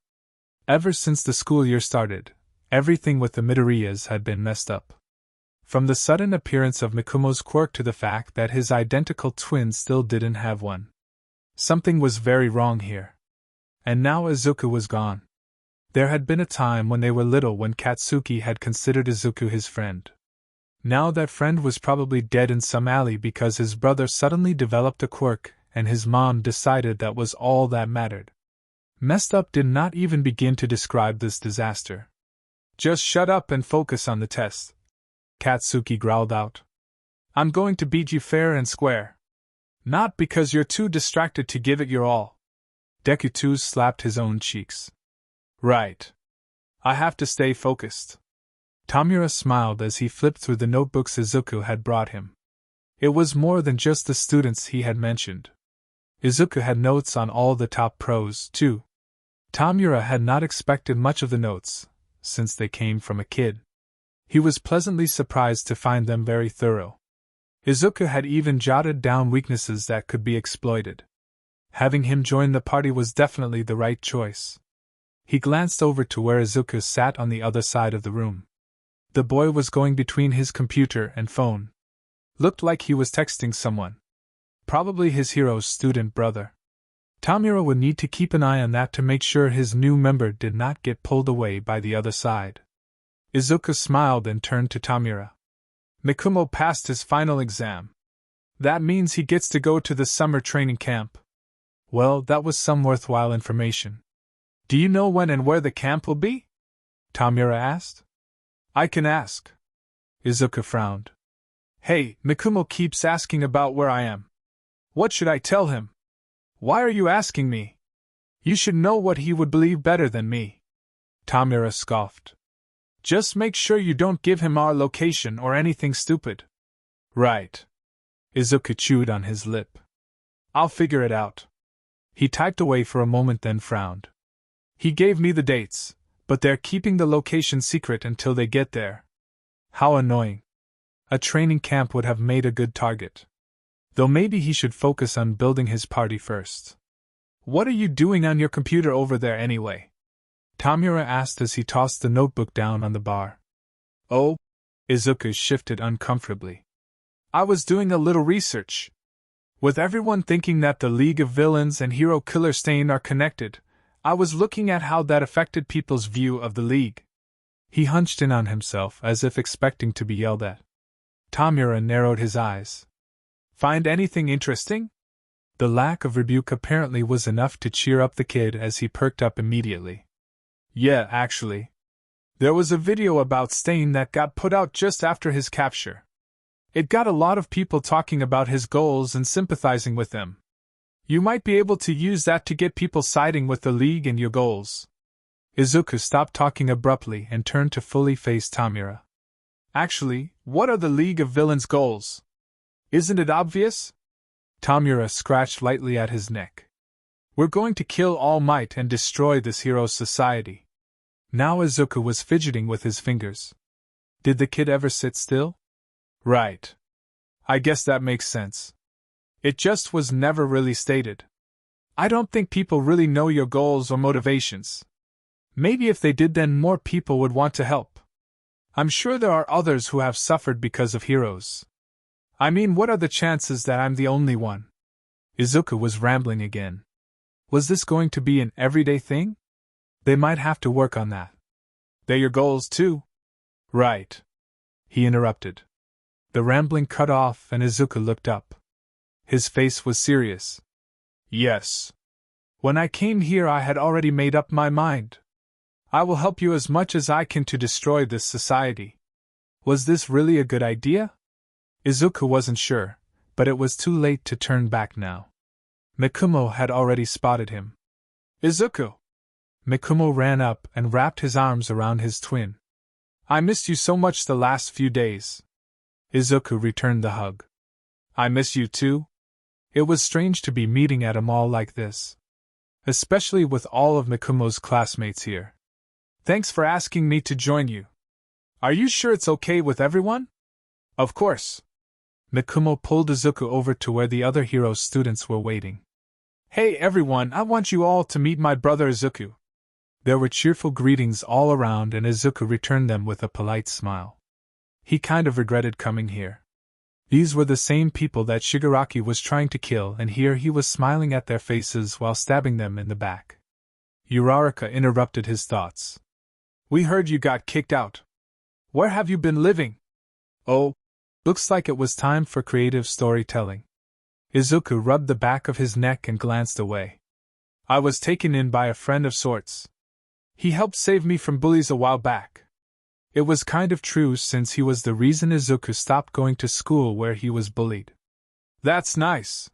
Ever since the school year started, everything with the Midoriyas had been messed up. From the sudden appearance of Mikumo's quirk to the fact that his identical twin still didn't have one. Something was very wrong here. And now Izuku was gone. There had been a time when they were little when Katsuki had considered Izuku his friend. Now that friend was probably dead in some alley because his brother suddenly developed a quirk and his mom decided that was all that mattered. Messed up did not even begin to describe this disaster. "Just shut up and focus on the test," Katsuki growled out. "I'm going to beat you fair and square. Not because you're too distracted to give it your all." Deku too slapped his own cheeks. "Right. I have to stay focused." Tamura smiled as he flipped through the notebooks Izuku had brought him. It was more than just the students he had mentioned. Izuku had notes on all the top pros, too. Tamura had not expected much of the notes, since they came from a kid. He was pleasantly surprised to find them very thorough. Izuku had even jotted down weaknesses that could be exploited. Having him join the party was definitely the right choice. He glanced over to where Izuku sat on the other side of the room. The boy was going between his computer and phone. Looked like he was texting someone. Probably his hero's student brother. Tamura would need to keep an eye on that to make sure his new member did not get pulled away by the other side. Izuku smiled and turned to Tamura. "Mikumo passed his final exam. That means he gets to go to the summer training camp." Well, that was some worthwhile information. "Do you know when and where the camp will be?" Tamura asked. "I can ask." Izuku frowned. "Hey, Mikumo keeps asking about where I am. What should I tell him?" "Why are you asking me? You should know what he would believe better than me." Tamura scoffed. "Just make sure you don't give him our location or anything stupid." "Right." Izuku chewed on his lip. "I'll figure it out." He typed away for a moment then frowned. "He gave me the dates, but they're keeping the location secret until they get there. How annoying. A training camp would have made a good target. Though maybe he should focus on building his party first." "What are you doing on your computer over there anyway?" Tamura asked as he tossed the notebook down on the bar. "Oh," Izuku shifted uncomfortably. "I was doing a little research. With everyone thinking that the League of Villains and Hero Killer Stain are connected, I was looking at how that affected people's view of the League." He hunched in on himself as if expecting to be yelled at. Tamura narrowed his eyes. "Find anything interesting?" The lack of rebuke apparently was enough to cheer up the kid as he perked up immediately. "Yeah, actually. There was a video about Stain that got put out just after his capture. It got a lot of people talking about his goals and sympathizing with them. You might be able to use that to get people siding with the League and your goals." Izuku stopped talking abruptly and turned to fully face Tamura. "Actually, what are the League of Villains' goals? Isn't it obvious?" Tamura scratched lightly at his neck. "We're going to kill All Might and destroy this hero's society." Now Izuku was fidgeting with his fingers. Did the kid ever sit still? Right. I guess that makes sense. It just was never really stated. I don't think people really know your goals or motivations. Maybe if they did, then more people would want to help. I'm sure there are others who have suffered because of heroes. I mean, what are the chances that I'm the only one? Izuku was rambling again. Was this going to be an everyday thing? They might have to work on that. They're your goals too? Right. He interrupted. The rambling cut off and Izuku looked up. His face was serious. Yes. When I came here I had already made up my mind. I will help you as much as I can to destroy this society. Was this really a good idea? Izuku wasn't sure, but it was too late to turn back now. Mikumo had already spotted him. Izuku! Mikumo ran up and wrapped his arms around his twin. I missed you so much the last few days. Izuku returned the hug. I miss you too. It was strange to be meeting at a mall like this. Especially with all of Mikumo's classmates here. Thanks for asking me to join you. Are you sure it's okay with everyone? Of course. Mikumo pulled Izuku over to where the other hero students were waiting. Hey everyone, I want you all to meet my brother Izuku. There were cheerful greetings all around and Izuku returned them with a polite smile. He kind of regretted coming here. These were the same people that Shigaraki was trying to kill, and here he was smiling at their faces while stabbing them in the back. ᴅᴇ interrupted his thoughts. We heard you got kicked out. Where have you been living? Oh, looks like it was time for creative storytelling. Izuku rubbed the back of his neck and glanced away. I was taken in by a friend of sorts. He helped save me from bullies a while back. It was kind of true since he was the reason Izuku stopped going to school where he was bullied. That's nice.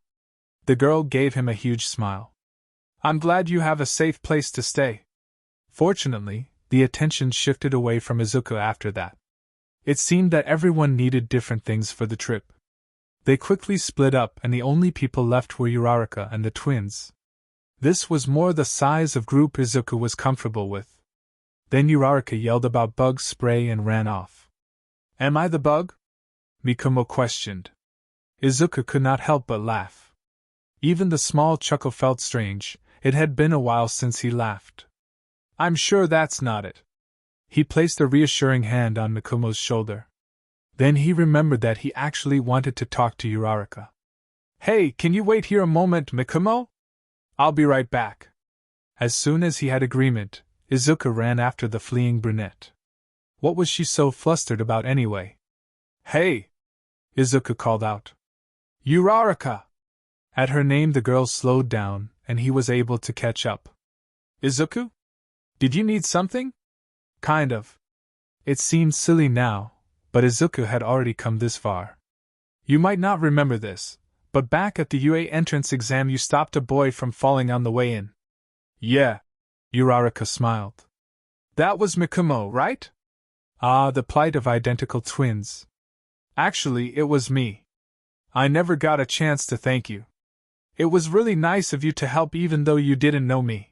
The girl gave him a huge smile. I'm glad you have a safe place to stay. Fortunately, the attention shifted away from Izuku after that. It seemed that everyone needed different things for the trip. They quickly split up and the only people left were ᴅᴇ and the twins. This was more the size of group Izuku was comfortable with. Then ᴅᴇ yelled about bug spray and ran off. Am I the bug? Mikumo questioned. Izuku could not help but laugh. Even the small chuckle felt strange. It had been a while since he laughed. I'm sure that's not it. He placed a reassuring hand on Mikumo's shoulder. Then he remembered that he actually wanted to talk to ᴅᴇ. Hey, can you wait here a moment, Mikumo? I'll be right back. As soon as he had agreement, Izuku ran after the fleeing brunette. What was she so flustered about anyway? Hey! Izuku called out. ᴅᴇ! At her name the girl slowed down, and he was able to catch up. Izuku? Did you need something? Kind of. It seemed silly now, but Izuku had already come this far. You might not remember this, but back at the UA entrance exam you stopped a boy from falling on the way in. Yeah. ᴅᴇ smiled. That was Mikumo, right? Ah, the plight of identical twins. Actually, it was me. I never got a chance to thank you. It was really nice of you to help even though you didn't know me.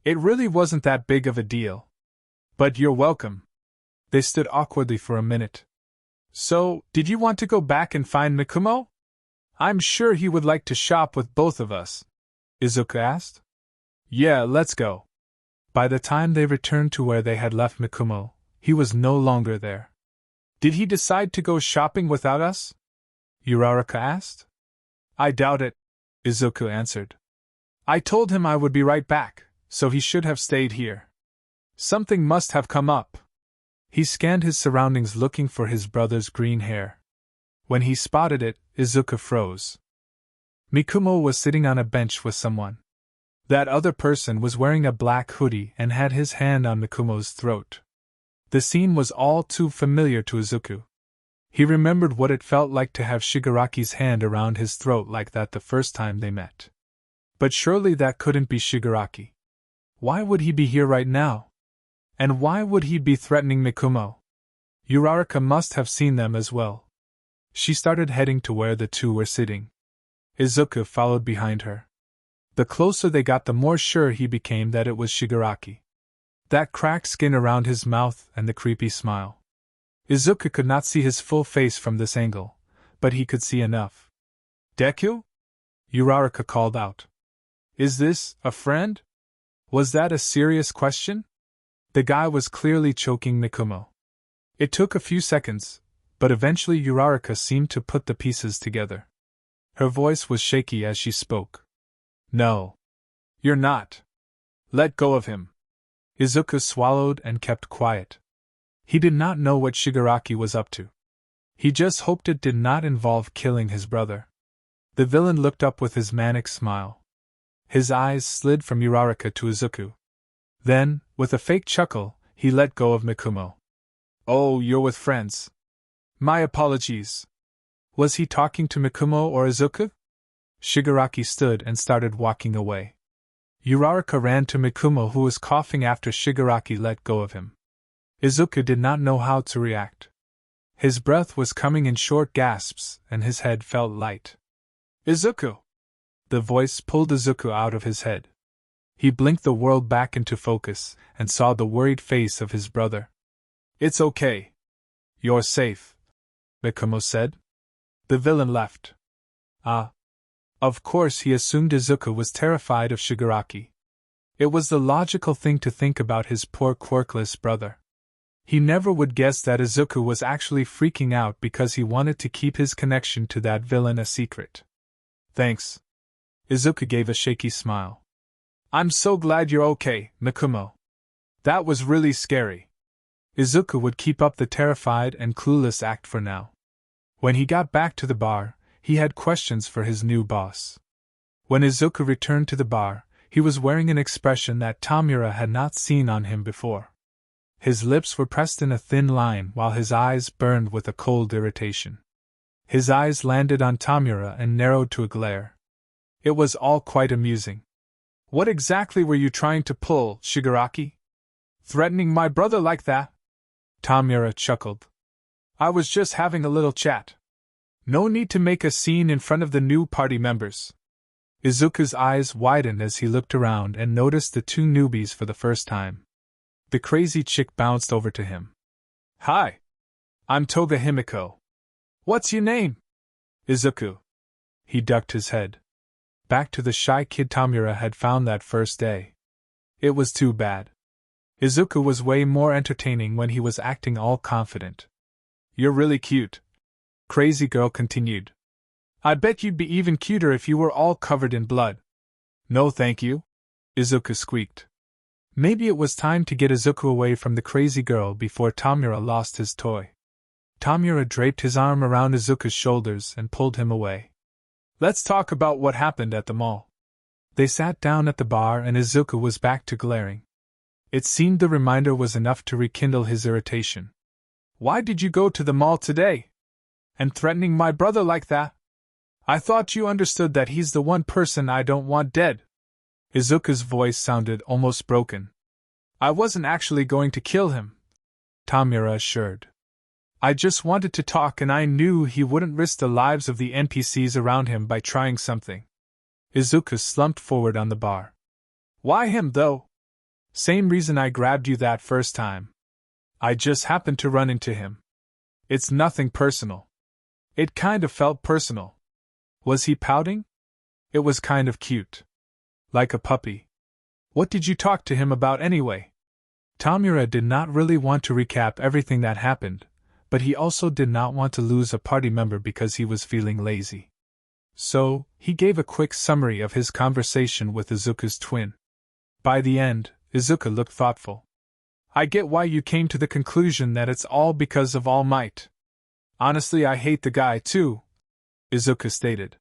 It really wasn't that big of a deal. But you're welcome. They stood awkwardly for a minute. So, did you want to go back and find Mikumo? I'm sure he would like to shop with both of us. Izuku asked. Yeah, let's go. By the time they returned to where they had left Mikumo, he was no longer there. Did he decide to go shopping without us? ᴅᴇ asked. I doubt it, Izuku answered. I told him I would be right back, so he should have stayed here. Something must have come up. He scanned his surroundings looking for his brother's green hair. When he spotted it, Izuku froze. Mikumo was sitting on a bench with someone. That other person was wearing a black hoodie and had his hand on Mikumo's throat. The scene was all too familiar to Izuku. He remembered what it felt like to have Shigaraki's hand around his throat like that the first time they met. But surely that couldn't be Shigaraki. Why would he be here right now? And why would he be threatening Mikumo? ᴅᴇ must have seen them as well. She started heading to where the two were sitting. Izuku followed behind her. The closer they got, the more sure he became that it was Shigaraki. That cracked skin around his mouth and the creepy smile. Izuku could not see his full face from this angle, but he could see enough. Deku? ᴅᴇ called out. Is this a friend? Was that a serious question? The guy was clearly choking Mikumo. It took a few seconds, but eventually Ūriqᴜ seemed to put the pieces together. Her voice was shaky as she spoke. No. You're not. Let go of him. Izuku swallowed and kept quiet. He did not know what Shigaraki was up to. He just hoped it did not involve killing his brother. The villain looked up with his manic smile. His eyes slid from Ūriqᴜ to Izuku. Then, with a fake chuckle, he let go of Mikumo. Oh, you're with friends. My apologies. Was he talking to Mikumo or Izuku? Shigaraki stood and started walking away. Ūriqᴜ ran to Mikumo, who was coughing after Shigaraki let go of him. Izuku did not know how to react. His breath was coming in short gasps, and his head felt light. Izuku! The voice pulled Izuku out of his head. He blinked the world back into focus, and saw the worried face of his brother. It's okay. You're safe, Mikumo said. The villain left. Ah. Of course he assumed Izuku was terrified of Shigaraki. It was the logical thing to think about his poor quirkless brother. He never would guess that Izuku was actually freaking out because he wanted to keep his connection to that villain a secret. Thanks. Izuku gave a shaky smile. I'm so glad you're okay, Mikumo. That was really scary. Izuku would keep up the terrified and clueless act for now. When he got back to the bar, he had questions for his new boss. When Izuku returned to the bar, he was wearing an expression that Tamura had not seen on him before. His lips were pressed in a thin line while his eyes burned with a cold irritation. His eyes landed on Tamura and narrowed to a glare. It was all quite amusing. What exactly were you trying to pull, Shigaraki? Threatening my brother like that? Tamura chuckled. I was just having a little chat. No need to make a scene in front of the new party members. Izuku's eyes widened as he looked around and noticed the two newbies for the first time. The crazy chick bounced over to him. Hi. I'm Toga Himiko. What's your name? Izuku. He ducked his head. Back to the shy kid Tamura had found that first day. It was too bad. Izuku was way more entertaining when he was acting all confident. You're really cute. Crazy girl continued. I bet you'd be even cuter if you were all covered in blood. No thank you, Izuku squeaked. Maybe it was time to get Izuku away from the crazy girl before Tamura lost his toy. Tamura draped his arm around Izuku's shoulders and pulled him away. Let's talk about what happened at the mall. They sat down at the bar and Izuku was back to glaring. It seemed the reminder was enough to rekindle his irritation. Why did you go to the mall today? And threatening my brother like that? I thought you understood that he's the one person I don't want dead. Izuku's voice sounded almost broken. I wasn't actually going to kill him, Tamura assured. I just wanted to talk and I knew he wouldn't risk the lives of the NPCs around him by trying something. Izuku slumped forward on the bar. Why him, though? Same reason I grabbed you that first time. I just happened to run into him. It's nothing personal. It kind of felt personal. Was he pouting? It was kind of cute. Like a puppy. What did you talk to him about anyway? Tamura did not really want to recap everything that happened, but he also did not want to lose a party member because he was feeling lazy. So, he gave a quick summary of his conversation with Izuku's twin. By the end, Izuku looked thoughtful. I get why you came to the conclusion that it's all because of All Might. Honestly, I hate the guy too, Izuku stated.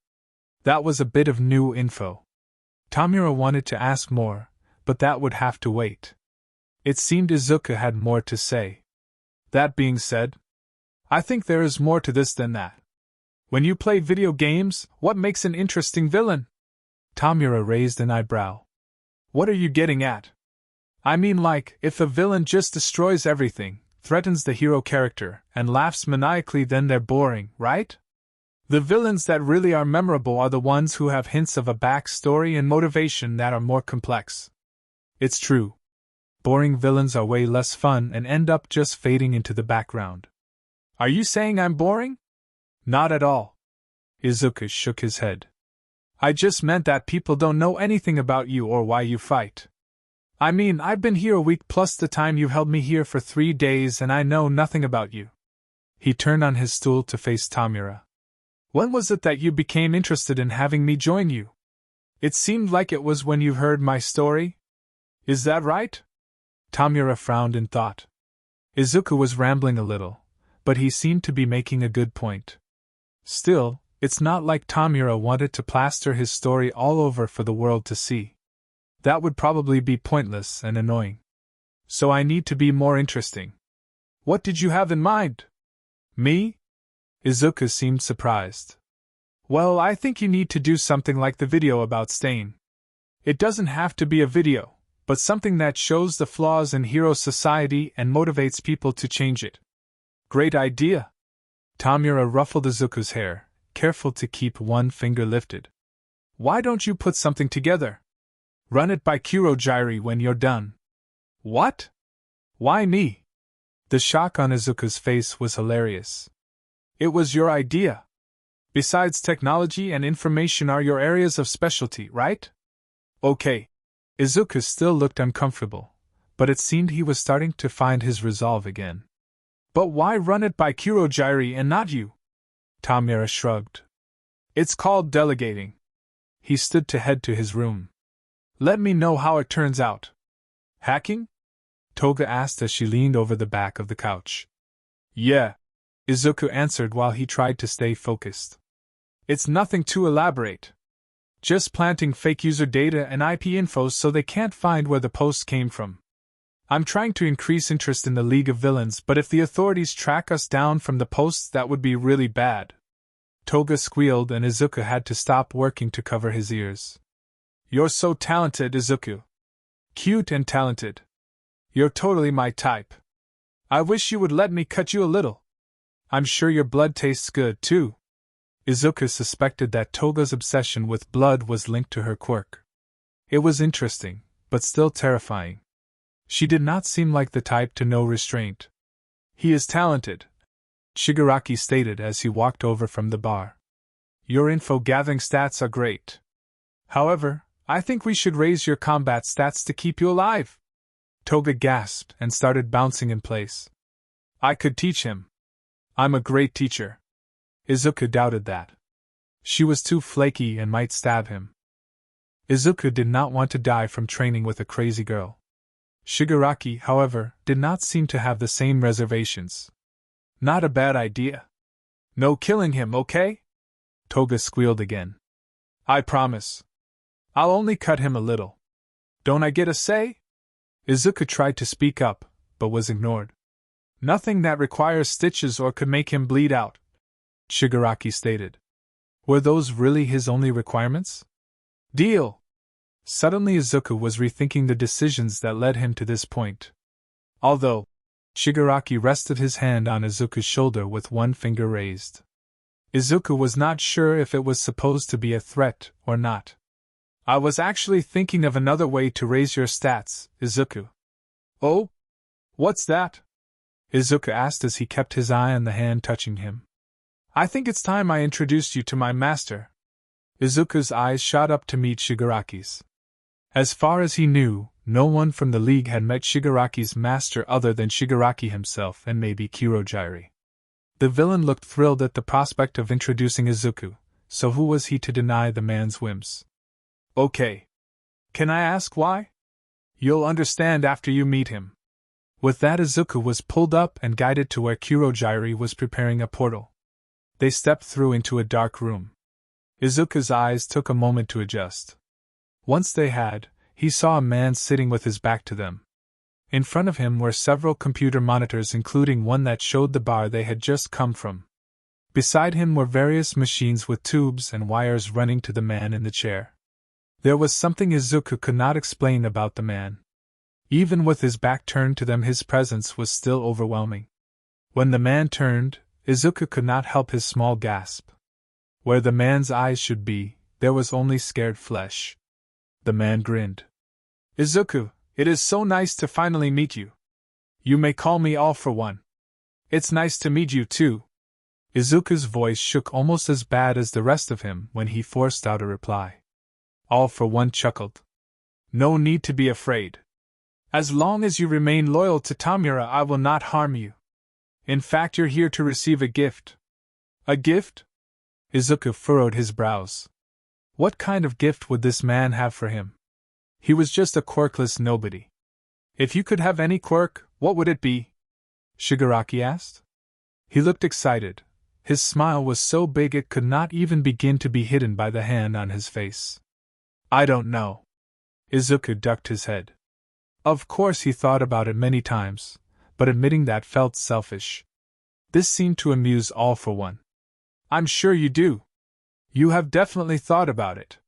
That was a bit of new info. Tamura wanted to ask more, but that would have to wait. It seemed Izuku had more to say. That being said, I think there is more to this than that. When you play video games, what makes an interesting villain? Tamura raised an eyebrow. What are you getting at? I mean, like, if a villain just destroys everything, threatens the hero character, and laughs maniacally, then they're boring, right? The villains that really are memorable are the ones who have hints of a backstory and motivation that are more complex. It's true. Boring villains are way less fun and end up just fading into the background. Are you saying I'm boring? Not at all. Izuku shook his head. I just meant that people don't know anything about you or why you fight. I mean, I've been here a week plus the time you've held me here for 3 days and I know nothing about you. He turned on his stool to face ᴡᴇ'ʟ. When was it that you became interested in having me join you? It seemed like it was when you heard my story. Is that right? ᴡᴇ'ʟ frowned in thought. Izuku was rambling a little, but he seemed to be making a good point. Still, it's not like ᴡᴇ'ʟ wanted to plaster his story all over for the world to see. That would probably be pointless and annoying. So I need to be more interesting. What did you have in mind? Me? Izuku seemed surprised. Well, I think you need to do something like the video about Stain. It doesn't have to be a video, but something that shows the flaws in hero society and motivates people to change it. Great idea. ᴡᴇ'ʟ ruffled Izuku's hair, careful to keep one finger lifted. Why don't you put something together? Run it by ᴘᴅᴟ when you're done. What? Why me? The shock on Izuku's face was hilarious. It was your idea. Besides, technology and information are your areas of specialty, right? Okay. Izuku still looked uncomfortable, but it seemed he was starting to find his resolve again. But why run it by ᴘᴅᴟ and not you? ᴡᴇ'ʟ shrugged. It's called delegating. He stood to head to his room. Let me know how it turns out. Hacking? Toga asked as she leaned over the back of the couch. Yeah, Izuku answered while he tried to stay focused. It's nothing too elaborate. Just planting fake user data and IP info so they can't find where the post came from. I'm trying to increase interest in the League of Villains, but if the authorities track us down from the posts, that would be really bad. Toga squealed and Izuku had to stop working to cover his ears. You're so talented, Izuku. Cute and talented. You're totally my type. I wish you would let me cut you a little. I'm sure your blood tastes good, too. Izuku suspected that Toga's obsession with blood was linked to her quirk. It was interesting, but still terrifying. She did not seem like the type to know restraint. He is talented, Shigaraki stated as he walked over from the bar. Your info-gathering stats are great. However, I think we should raise your combat stats to keep you alive. Toga gasped and started bouncing in place. I could teach him. I'm a great teacher. Izuku doubted that. She was too flaky and might stab him. Izuku did not want to die from training with a crazy girl. Shigaraki, however, did not seem to have the same reservations. Not a bad idea. No killing him, okay? Toga squealed again. I promise. I'll only cut him a little. Don't I get a say? Izuku tried to speak up, but was ignored. Nothing that requires stitches or could make him bleed out, Shigaraki stated. Were those really his only requirements? Deal! Suddenly Izuku was rethinking the decisions that led him to this point. Although, Shigaraki rested his hand on Izuku's shoulder with one finger raised. Izuku was not sure if it was supposed to be a threat or not. I was actually thinking of another way to raise your stats, Izuku. Oh? What's that? Izuku asked as he kept his eye on the hand touching him. I think it's time I introduced you to my master. Izuku's eyes shot up to meet Shigaraki's. As far as he knew, no one from the League had met Shigaraki's master other than Shigaraki himself and maybe ᴘᴅᴟ. The villain looked thrilled at the prospect of introducing Izuku, so who was he to deny the man's whims? Okay. Can I ask why? You'll understand after you meet him. With that, Izuku was pulled up and guided to where ᴘᴅᴟ was preparing a portal. They stepped through into a dark room. Izuku's eyes took a moment to adjust. Once they had, he saw a man sitting with his back to them. In front of him were several computer monitors, including one that showed the bar they had just come from. Beside him were various machines with tubes and wires running to the man in the chair. There was something Izuku could not explain about the man. Even with his back turned to them, his presence was still overwhelming. When the man turned, Izuku could not help his small gasp. Where the man's eyes should be, there was only scared flesh. The man grinned. Izuku, it is so nice to finally meet you. You may call me All for One. It's nice to meet you too. Izuku's voice shook almost as bad as the rest of him when he forced out a reply. All for One chuckled. No need to be afraid. As long as you remain loyal to Tamura, I will not harm you. In fact, you're here to receive a gift. A gift? Izuku furrowed his brows. What kind of gift would this man have for him? He was just a quirkless nobody. If you could have any quirk, what would it be? Shigaraki asked. He looked excited. His smile was so big it could not even begin to be hidden by the hand on his face. I don't know. Izuku ducked his head. Of course he thought about it many times, but admitting that felt selfish. This seemed to amuse All for One. I'm sure you do. You have definitely thought about it.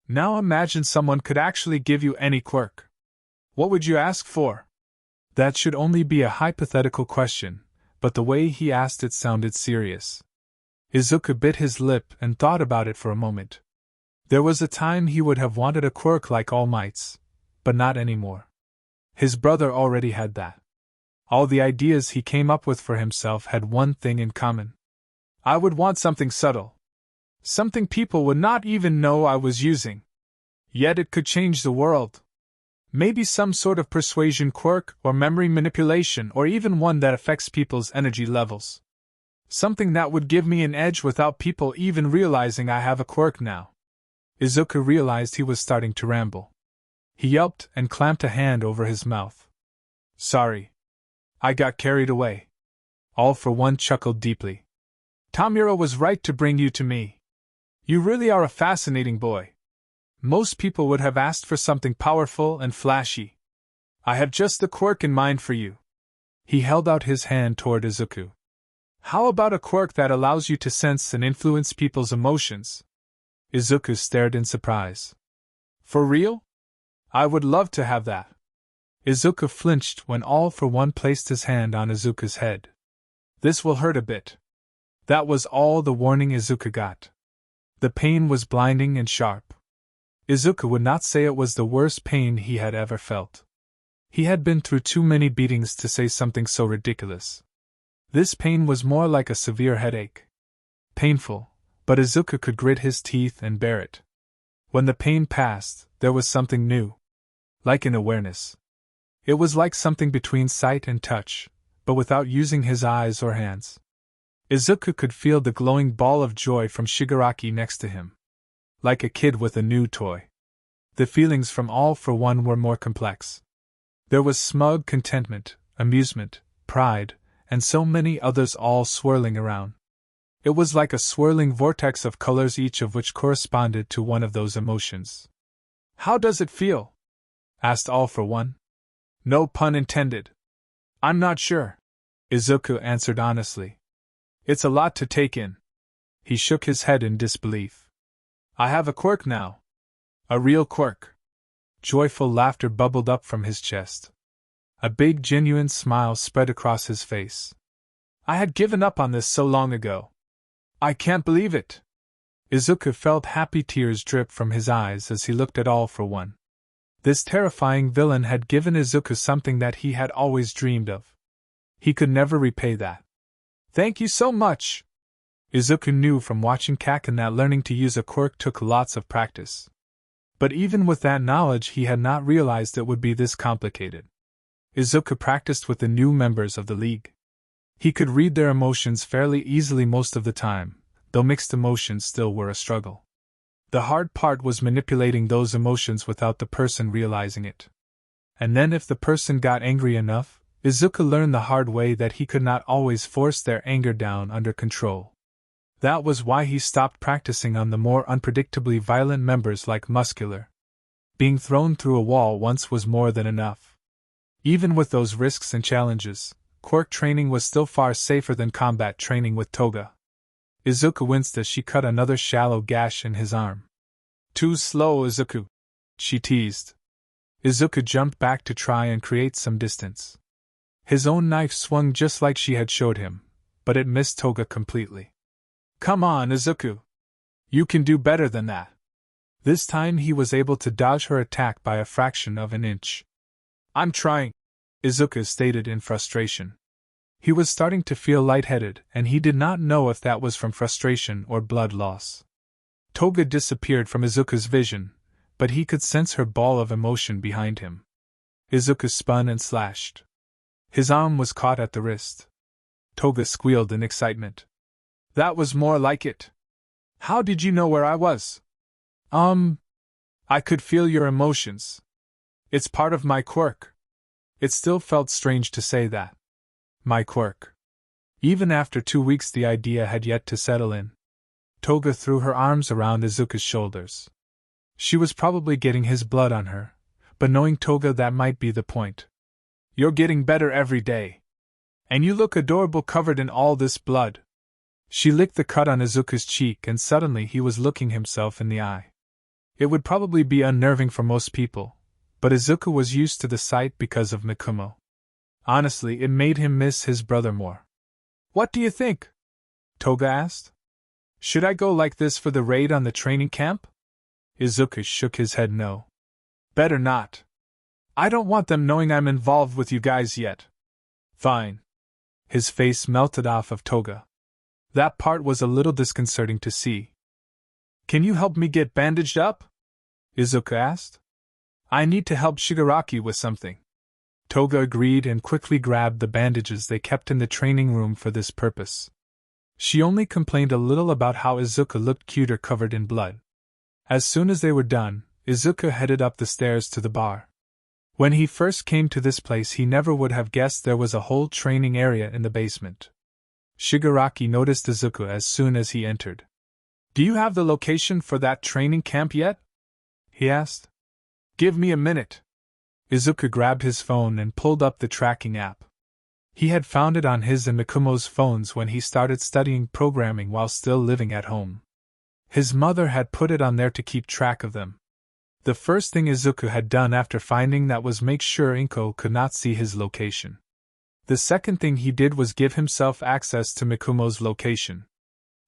Now imagine someone could actually give you any quirk. What would you ask for? That should only be a hypothetical question, but the way he asked it sounded serious. Izuku bit his lip and thought about it for a moment. There was a time he would have wanted a quirk like All Might's, but not anymore. His brother already had that. All the ideas he came up with for himself had one thing in common. I would want something subtle. Something people would not even know I was using. Yet it could change the world. Maybe some sort of persuasion quirk or memory manipulation, or even one that affects people's energy levels. Something that would give me an edge without people even realizing I have a quirk now. Izuku realized he was starting to ramble. He yelped and clamped a hand over his mouth. Sorry. I got carried away. All for One chuckled deeply. Tamura was right to bring you to me. You really are a fascinating boy. Most people would have asked for something powerful and flashy. I have just the quirk in mind for you. He held out his hand toward Izuku. How about a quirk that allows you to sense and influence people's emotions? Izuku stared in surprise. For real? I would love to have that. Izuku flinched when All for One placed his hand on Izuku's head. This will hurt a bit. That was all the warning Izuku got. The pain was blinding and sharp. Izuku would not say it was the worst pain he had ever felt. He had been through too many beatings to say something so ridiculous. This pain was more like a severe headache. Painful, but Izuku could grit his teeth and bear it. When the pain passed, there was something new. Like an awareness. It was like something between sight and touch, but without using his eyes or hands. Izuku could feel the glowing ball of joy from Shigaraki next to him. Like a kid with a new toy. The feelings from All for One were more complex. There was smug contentment, amusement, pride, and so many others all swirling around. It was like a swirling vortex of colors, each of which corresponded to one of those emotions. How does it feel? Asked All for One. No pun intended. I'm not sure. Izuku answered honestly. It's a lot to take in. He shook his head in disbelief. I have a quirk now. A real quirk. Joyful laughter bubbled up from his chest. A big, genuine smile spread across his face. I had given up on this so long ago. I can't believe it. Izuku felt happy tears drip from his eyes as he looked at All for One. This terrifying villain had given Izuku something that he had always dreamed of. He could never repay that. Thank you so much. Izuku knew from watching Kaken that learning to use a quirk took lots of practice. But even with that knowledge, he had not realized it would be this complicated. Izuku practiced with the new members of the league. He could read their emotions fairly easily most of the time, though mixed emotions still were a struggle. The hard part was manipulating those emotions without the person realizing it. And then if the person got angry enough, Izuku learned the hard way that he could not always force their anger down under control. That was why he stopped practicing on the more unpredictably violent members like Muscular. Being thrown through a wall once was more than enough. Even with those risks and challenges, quirk training was still far safer than combat training with Toga. Izuku winced as she cut another shallow gash in his arm. Too slow, Izuku, she teased. Izuku jumped back to try and create some distance. His own knife swung just like she had showed him, but it missed Toga completely. Come on, Izuku. You can do better than that. This time he was able to dodge her attack by a fraction of an inch. I'm trying, Izuku stated in frustration. He was starting to feel lightheaded, and he did not know if that was from frustration or blood loss. Toga disappeared from Izuku's vision, but he could sense her ball of emotion behind him. Izuku spun and slashed. His arm was caught at the wrist. Toga squealed in excitement. That was more like it. How did you know where I was? I could feel your emotions. It's part of my quirk. It still felt strange to say that. My quirk. Even after 2 weeks, the idea had yet to settle in. Toga threw her arms around Izuku's shoulders. She was probably getting his blood on her, but knowing Toga, that might be the point. You're getting better every day. And you look adorable covered in all this blood. She licked the cut on Izuku's cheek, and suddenly he was looking himself in the eye. It would probably be unnerving for most people, but Izuku was used to the sight because of Mikumo. Honestly, it made him miss his brother more. What do you think? Toga asked. Should I go like this for the raid on the training camp? Izuku shook his head no. Better not. I don't want them knowing I'm involved with you guys yet. Fine. His face melted off of Toga. That part was a little disconcerting to see. Can you help me get bandaged up? Izuku asked. I need to help Shigaraki with something. Toga agreed and quickly grabbed the bandages they kept in the training room for this purpose. She only complained a little about how Izuku looked cuter covered in blood. As soon as they were done, Izuku headed up the stairs to the bar. When he first came to this place, he never would have guessed there was a whole training area in the basement. Shigaraki noticed Izuku as soon as he entered. Do you have the location for that training camp yet? He asked. Give me a minute. Izuku grabbed his phone and pulled up the tracking app. He had found it on his and Mikumo's phones when he started studying programming while still living at home. His mother had put it on there to keep track of them. The first thing Izuku had done after finding that was make sure Inko could not see his location. The second thing he did was give himself access to Mikumo's location.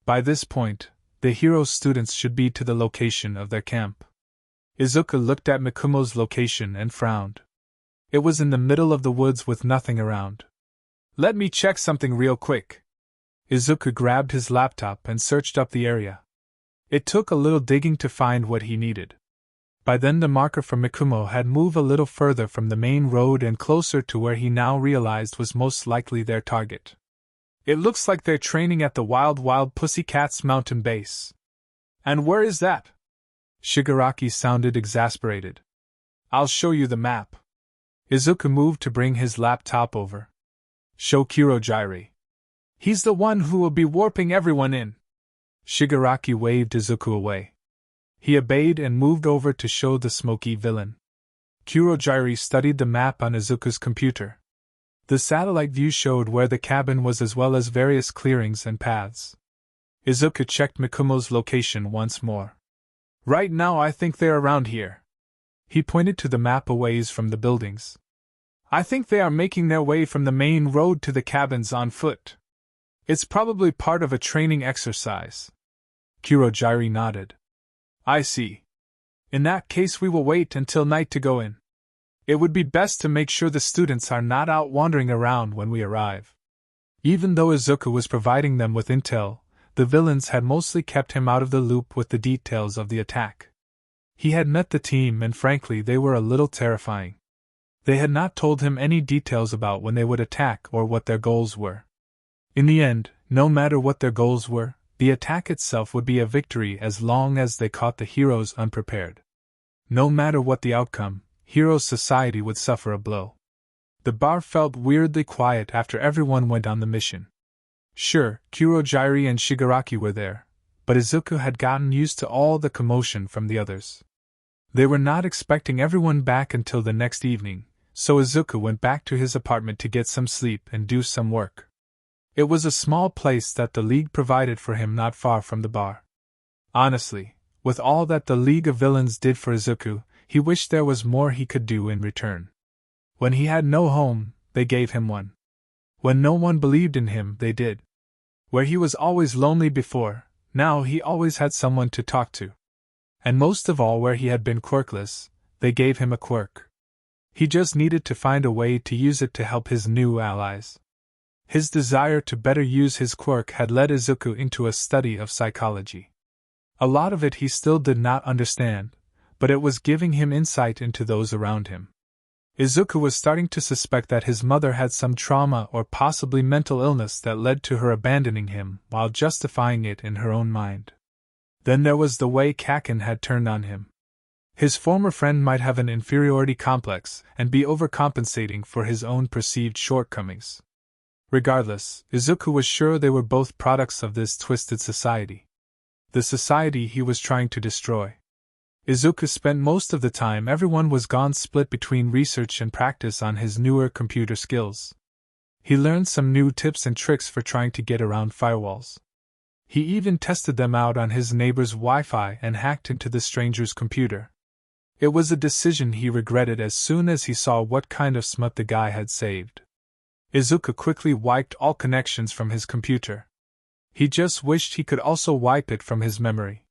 By this point, the hero students should be to the location of their camp. Izuku looked at Mikumo's location and frowned. It was in the middle of the woods with nothing around. Let me check something real quick. Izuku grabbed his laptop and searched up the area. It took a little digging to find what he needed. By then the marker for Mikumo had moved a little further from the main road and closer to where he now realized was most likely their target. It looks like they're training at the Wild Pussycat's mountain base. And where is that? Shigaraki sounded exasperated. I'll show you the map. Izuku moved to bring his laptop over. Show Kurogyari. He's the one who will be warping everyone in. Shigaraki waved Izuku away. He obeyed and moved over to show the smoky villain. Kurogyari studied the map on Izuku's computer. The satellite view showed where the cabin was as well as various clearings and paths. Izuku checked Mikumo's location once more. Right now I think they're around here. He pointed to the map a ways from the buildings. I think they are making their way from the main road to the cabins on foot. It's probably part of a training exercise. Kurogyari nodded. I see. In that case we will wait until night to go in. It would be best to make sure the students are not out wandering around when we arrive. Even though Izuku was providing them with intel, the villains had mostly kept him out of the loop with the details of the attack. He had met the team and frankly they were a little terrifying. They had not told him any details about when they would attack or what their goals were. In the end, no matter what their goals were, the attack itself would be a victory as long as they caught the heroes unprepared. No matter what the outcome, Hero Society would suffer a blow. The bar felt weirdly quiet after everyone went on the mission. Sure, Kurogyari and Shigaraki were there, but Izuku had gotten used to all the commotion from the others. They were not expecting everyone back until the next evening, so Izuku went back to his apartment to get some sleep and do some work. It was a small place that the League provided for him not far from the bar. Honestly, with all that the League of Villains did for Izuku, he wished there was more he could do in return. When he had no home, they gave him one. When no one believed in him, they did. Where he was always lonely before, now he always had someone to talk to. And most of all, where he had been quirkless, they gave him a quirk. He just needed to find a way to use it to help his new allies. His desire to better use his quirk had led Izuku into a study of psychology. A lot of it he still did not understand, but it was giving him insight into those around him. Izuku was starting to suspect that his mother had some trauma or possibly mental illness that led to her abandoning him while justifying it in her own mind. Then there was the way Kaken had turned on him. His former friend might have an inferiority complex and be overcompensating for his own perceived shortcomings. Regardless, Izuku was sure they were both products of this twisted society. The society he was trying to destroy. Izuku spent most of the time everyone was gone split between research and practice on his newer computer skills. He learned some new tips and tricks for trying to get around firewalls. He even tested them out on his neighbor's Wi-Fi and hacked into the stranger's computer. It was a decision he regretted as soon as he saw what kind of smut the guy had saved. Izuku quickly wiped all connections from his computer. He just wished he could also wipe it from his memory.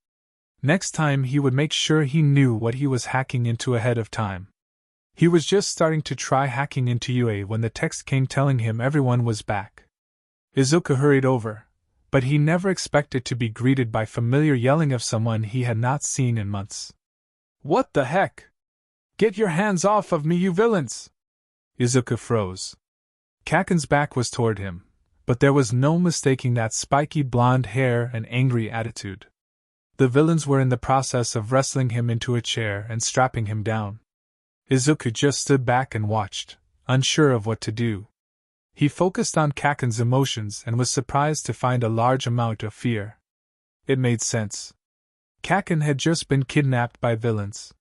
Next time he would make sure he knew what he was hacking into ahead of time. He was just starting to try hacking into UA when the text came telling him everyone was back. Izuku hurried over, but he never expected to be greeted by familiar yelling of someone he had not seen in months. "What the heck? Get your hands off of me, you villains!" Izuku froze. Kaken's back was toward him, but there was no mistaking that spiky blonde hair and angry attitude. The villains were in the process of wrestling him into a chair and strapping him down. Izuku just stood back and watched, unsure of what to do. He focused on Kaken's emotions and was surprised to find a large amount of fear. It made sense. Kaken had just been kidnapped by villains.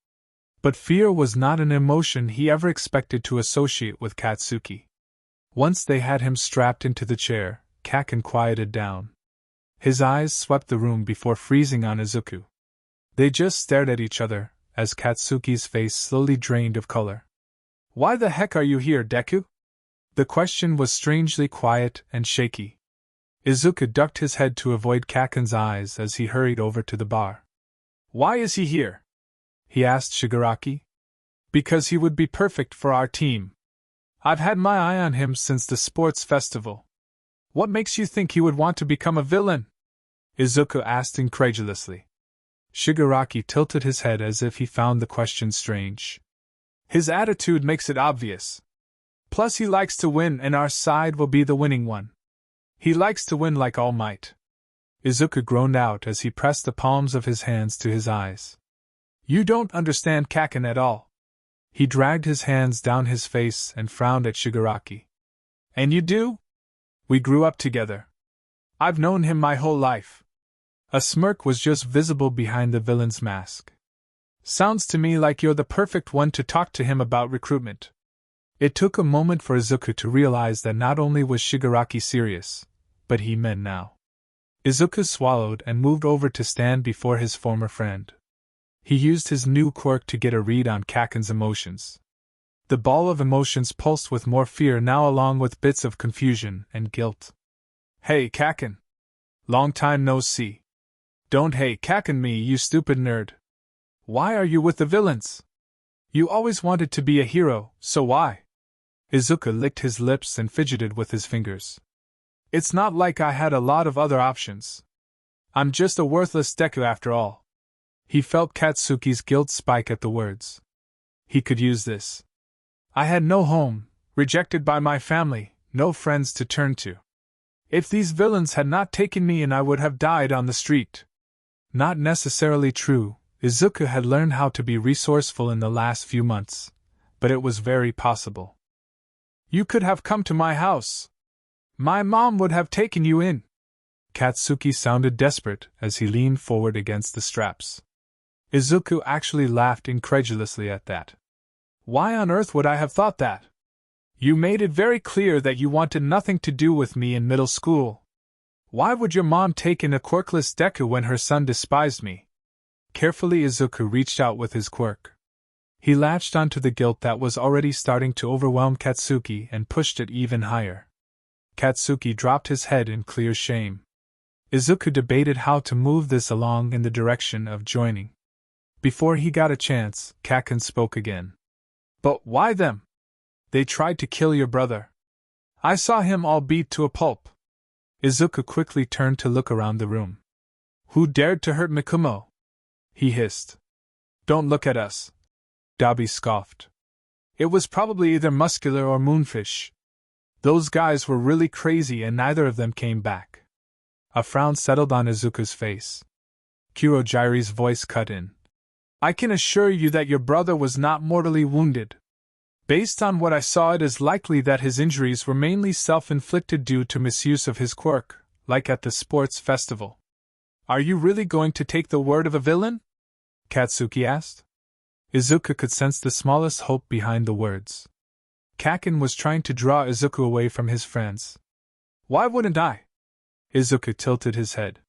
But fear was not an emotion he ever expected to associate with Katsuki. Once they had him strapped into the chair, Kaken quieted down. His eyes swept the room before freezing on Izuku. They just stared at each other, as Katsuki's face slowly drained of color. "Why the heck are you here, Deku?" The question was strangely quiet and shaky. Izuku ducked his head to avoid Kaken's eyes as he hurried over to the bar. "Why is he here?" he asked Shigaraki. "Because he would be perfect for our team. I've had my eye on him since the sports festival." "What makes you think he would want to become a villain?" Izuku asked incredulously. Shigaraki tilted his head as if he found the question strange. "His attitude makes it obvious. Plus he likes to win and our side will be the winning one. He likes to win like All Might." Izuku groaned out as he pressed the palms of his hands to his eyes. "You don't understand Kaken at all." He dragged his hands down his face and frowned at Shigaraki. "And you do? We grew up together. I've known him my whole life." A smirk was just visible behind the villain's mask. "Sounds to me like you're the perfect one to talk to him about recruitment." It took a moment for Izuku to realize that not only was Shigaraki serious, but he meant now. Izuku swallowed and moved over to stand before his former friend. He used his new quirk to get a read on Kaken's emotions. The ball of emotions pulsed with more fear now along with bits of confusion and guilt. "Hey, Kaken! Long time no see. Don't hey Kaken me, you stupid nerd. Why are you with the villains? You always wanted to be a hero, so why?" Izuku licked his lips and fidgeted with his fingers. "It's not like I had a lot of other options. I'm just a worthless Deku after all." He felt Katsuki's guilt spike at the words. He could use this. "I had no home, rejected by my family, no friends to turn to. If these villains had not taken me in, I would have died on the street." Not necessarily true. Izuku had learned how to be resourceful in the last few months, but it was very possible. "You could have come to my house. My mom would have taken you in." Katsuki sounded desperate as he leaned forward against the straps. Izuku actually laughed incredulously at that. "Why on earth would I have thought that? You made it very clear that you wanted nothing to do with me in middle school. Why would your mom take in a quirkless Deku when her son despised me?" Carefully Izuku reached out with his quirk. He latched onto the guilt that was already starting to overwhelm Katsuki and pushed it even higher. Katsuki dropped his head in clear shame. Izuku debated how to move this along in the direction of joining. Before he got a chance, Kaken spoke again. "But why them? They tried to kill your brother. I saw him all beat to a pulp." Izuku quickly turned to look around the room. "Who dared to hurt Mikumo?" he hissed. "Don't look at us," Dabi scoffed. It was probably either muscular or moonfish. Those guys were really crazy and neither of them came back. A frown settled on Izuku's face. Kurojire's voice cut in. I can assure you that your brother was not mortally wounded. Based on what I saw, it is likely that his injuries were mainly self-inflicted due to misuse of his quirk, like at the sports festival. Are you really going to take the word of a villain? Katsuki asked. Izuku could sense the smallest hope behind the words. Kaken was trying to draw Izuku away from his friends. Why wouldn't I? Izuku tilted his head.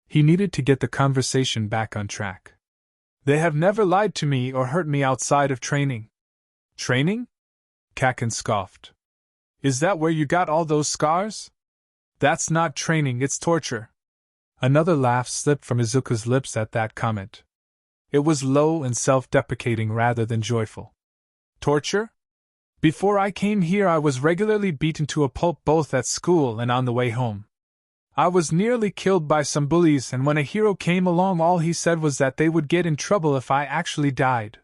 He needed to get the conversation back on track. They have never lied to me or hurt me outside of training. Training? Kaken scoffed. Is that where you got all those scars? That's not training, it's torture. Another laugh slipped from Izuku's lips at that comment. It was low and self-deprecating rather than joyful. Torture? Before I came here, I was regularly beaten to a pulp both at school and on the way home. I was nearly killed by some bullies, and when a hero came along, all he said was that they would get in trouble if I actually died.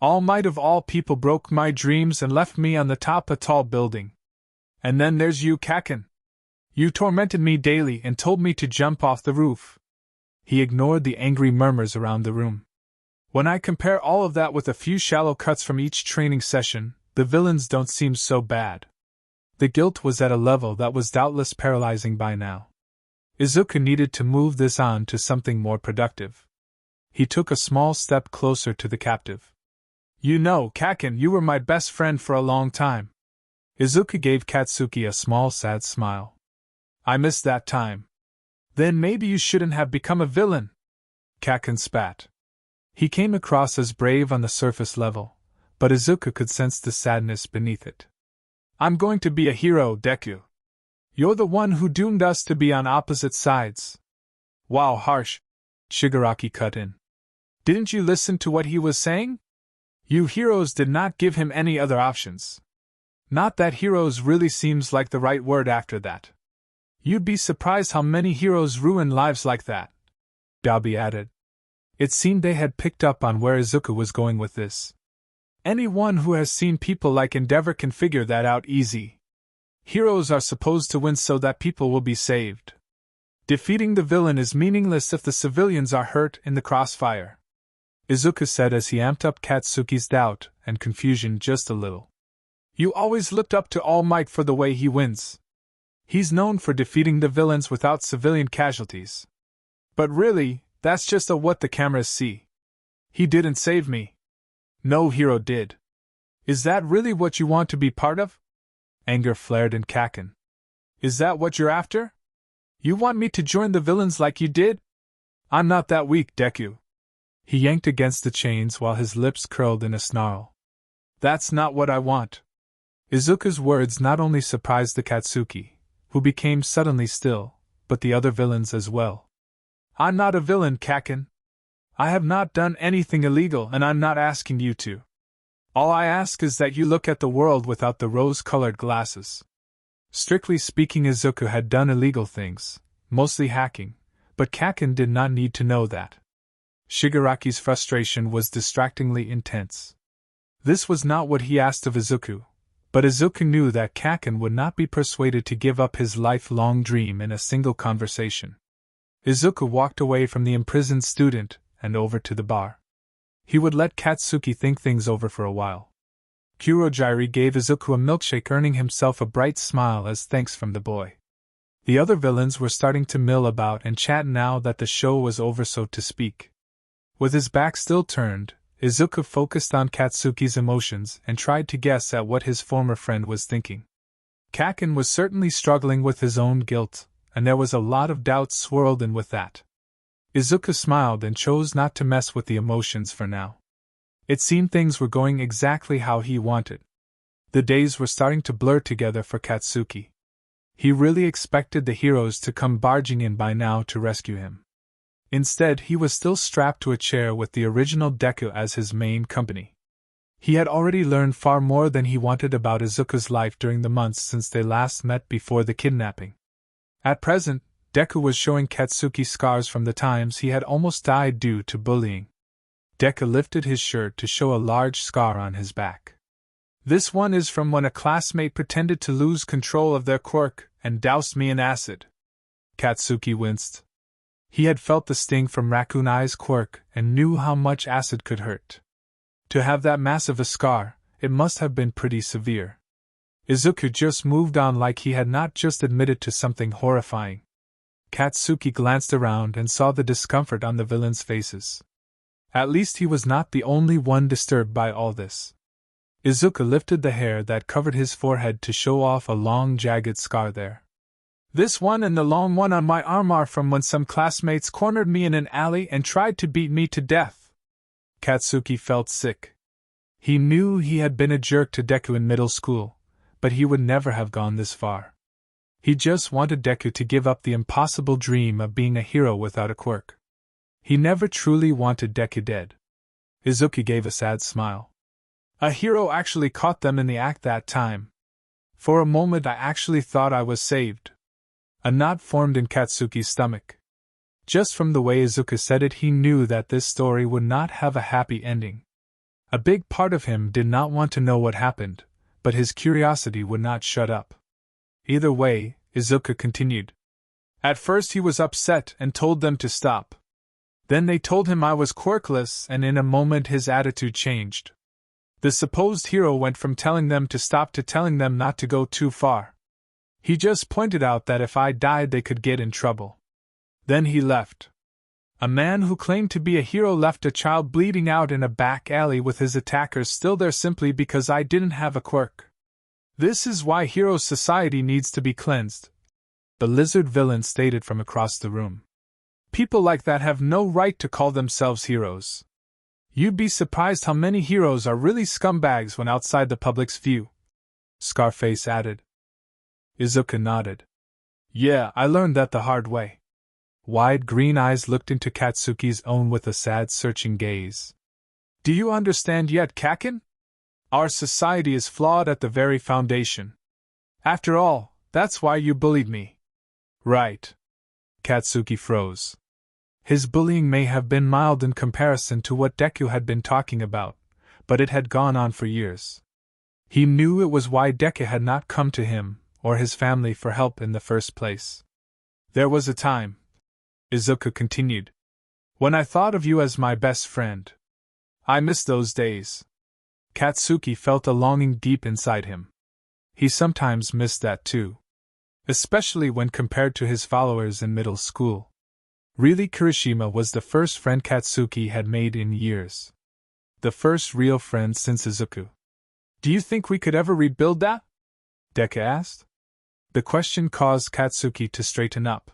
All Might of all people broke my dreams and left me on the top of a tall building. And then there's you, Kaken. You tormented me daily and told me to jump off the roof. He ignored the angry murmurs around the room. When I compare all of that with a few shallow cuts from each training session, the villains don't seem so bad. The guilt was at a level that was doubtless paralyzing by now. Izuku needed to move this on to something more productive. He took a small step closer to the captive. You know, Kaken, you were my best friend for a long time. Izuku gave Katsuki a small sad smile. I missed that time. Then maybe you shouldn't have become a villain. Kaken spat. He came across as brave on the surface level, but Izuku could sense the sadness beneath it. I'm going to be a hero, Deku. You're the one who doomed us to be on opposite sides. Wow, harsh. Shigaraki cut in. Didn't you listen to what he was saying? You heroes did not give him any other options. Not that heroes really seems like the right word after that. You'd be surprised how many heroes ruin lives like that, Dabi added. It seemed they had picked up on where Izuku was going with this. Anyone who has seen people like Endeavor can figure that out easy. Heroes are supposed to win so that people will be saved. Defeating the villain is meaningless if the civilians are hurt in the crossfire, Izuku said as he amped up Katsuki's doubt and confusion just a little. You always looked up to All Might for the way he wins. He's known for defeating the villains without civilian casualties. But really, that's just what the cameras see. He didn't save me. No hero did. Is that really what you want to be part of? Anger flared in Kaken. Is that what you're after? You want me to join the villains like you did? I'm not that weak, Deku. He yanked against the chains while his lips curled in a snarl. That's not what I want. Izuku's words not only surprised the Katsuki, who became suddenly still, but the other villains as well. I'm not a villain, Kaken. I have not done anything illegal, and I'm not asking you to. All I ask is that you look at the world without the rose-colored glasses. Strictly speaking, Izuku had done illegal things, mostly hacking, but Kaken did not need to know that. Shigaraki's frustration was distractingly intense. This was not what he asked of Izuku, but Izuku knew that Kaken would not be persuaded to give up his lifelong dream in a single conversation. Izuku walked away from the imprisoned student and over to the bar. He would let Katsuki think things over for a while. Kurojire gave Izuku a milkshake, earning himself a bright smile as thanks from the boy. The other villains were starting to mill about and chat now that the show was over, so to speak. With his back still turned, Izuku focused on Katsuki's emotions and tried to guess at what his former friend was thinking. Kaken was certainly struggling with his own guilt, and there was a lot of doubt swirled in with that. Izuku smiled and chose not to mess with the emotions for now. It seemed things were going exactly how he wanted. The days were starting to blur together for Katsuki. He really expected the heroes to come barging in by now to rescue him. Instead, he was still strapped to a chair with the original Deku as his main company. He had already learned far more than he wanted about Izuku's life during the months since they last met before the kidnapping. At present, Deku was showing Katsuki scars from the times he had almost died due to bullying. Deku lifted his shirt to show a large scar on his back. This one is from when a classmate pretended to lose control of their quirk and doused me in acid. Katsuki winced. He had felt the sting from Raccoon Eye's quirk and knew how much acid could hurt. To have that massive a scar, it must have been pretty severe. Izuku just moved on like he had not just admitted to something horrifying. Katsuki glanced around and saw the discomfort on the villains' faces. At least he was not the only one disturbed by all this. Izuku lifted the hair that covered his forehead to show off a long jagged scar there. This one and the long one on my arm are from when some classmates cornered me in an alley and tried to beat me to death. Katsuki felt sick. He knew he had been a jerk to Deku in middle school, but he would never have gone this far. He just wanted Deku to give up the impossible dream of being a hero without a quirk. He never truly wanted Deku dead. Izuku gave a sad smile. A hero actually caught them in the act that time. For a moment I actually thought I was saved. A knot formed in Katsuki's stomach. Just from the way Izuku said it, he knew that this story would not have a happy ending. A big part of him did not want to know what happened, but his curiosity would not shut up. Either way, Izuku continued. At first he was upset and told them to stop. Then they told him I was quirkless, and in a moment his attitude changed. The supposed hero went from telling them to stop to telling them not to go too far. He just pointed out that if I died they could get in trouble. Then he left. A man who claimed to be a hero left a child bleeding out in a back alley with his attackers still there simply because I didn't have a quirk. This is why hero society needs to be cleansed, the lizard villain stated from across the room. People like that have no right to call themselves heroes. You'd be surprised how many heroes are really scumbags when outside the public's view, Scarface added. Izuku nodded. Yeah, I learned that the hard way. Wide green eyes looked into Katsuki's own with a sad, searching gaze. Do you understand yet, Kaken? Our society is flawed at the very foundation. After all, that's why you bullied me. Right. Katsuki froze. His bullying may have been mild in comparison to what Deku had been talking about, but it had gone on for years. He knew it was why Deku had not come to him or his family for help in the first place. There was a time, Izuku continued, when I thought of you as my best friend. I miss those days. Katsuki felt a longing deep inside him. He sometimes missed that too. Especially when compared to his followers in middle school. Really, Kirishima was the first friend Katsuki had made in years. The first real friend since Izuku. Do you think we could ever rebuild that? Deku asked. The question caused Katsuki to straighten up.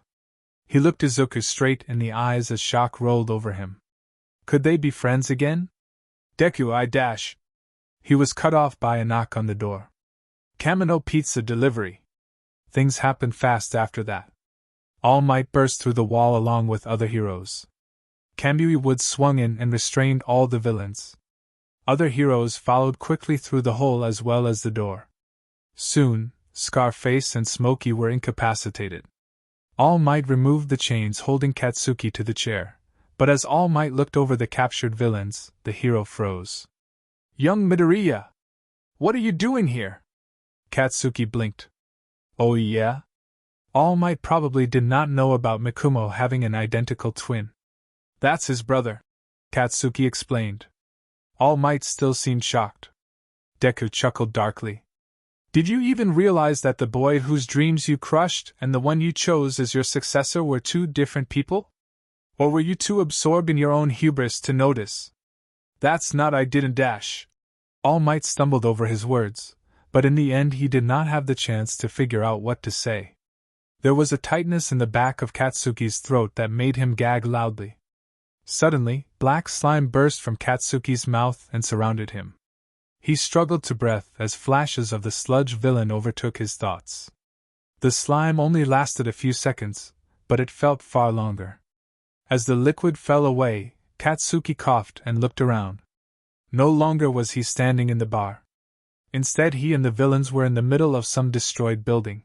He looked Izuku straight in the eyes as shock rolled over him. Could they be friends again? Deku, He was cut off by a knock on the door. Kamino pizza delivery. Things happened fast after that. All Might burst through the wall along with other heroes. Kamui Wood swung in and restrained all the villains. Other heroes followed quickly through the hole as well as the door. Soon, Scarface and Smokey were incapacitated. All Might removed the chains holding Katsuki to the chair, but as All Might looked over the captured villains, the hero froze. Young Midoriya! What are you doing here? Katsuki blinked. Oh yeah? All Might probably did not know about Mikumo having an identical twin. That's his brother, Katsuki explained. All Might still seemed shocked. Deku chuckled darkly. Did you even realize that the boy whose dreams you crushed and the one you chose as your successor were two different people? Or were you too absorbed in your own hubris to notice? That's not I didn't dash. All Might stumbled over his words, but in the end he did not have the chance to figure out what to say. There was a tightness in the back of Katsuki's throat that made him gag loudly. Suddenly, black slime burst from Katsuki's mouth and surrounded him. He struggled to breath as flashes of the sludge villain overtook his thoughts. The slime only lasted a few seconds, but it felt far longer. As the liquid fell away, Katsuki coughed and looked around. No longer was he standing in the bar. Instead, he and the villains were in the middle of some destroyed building.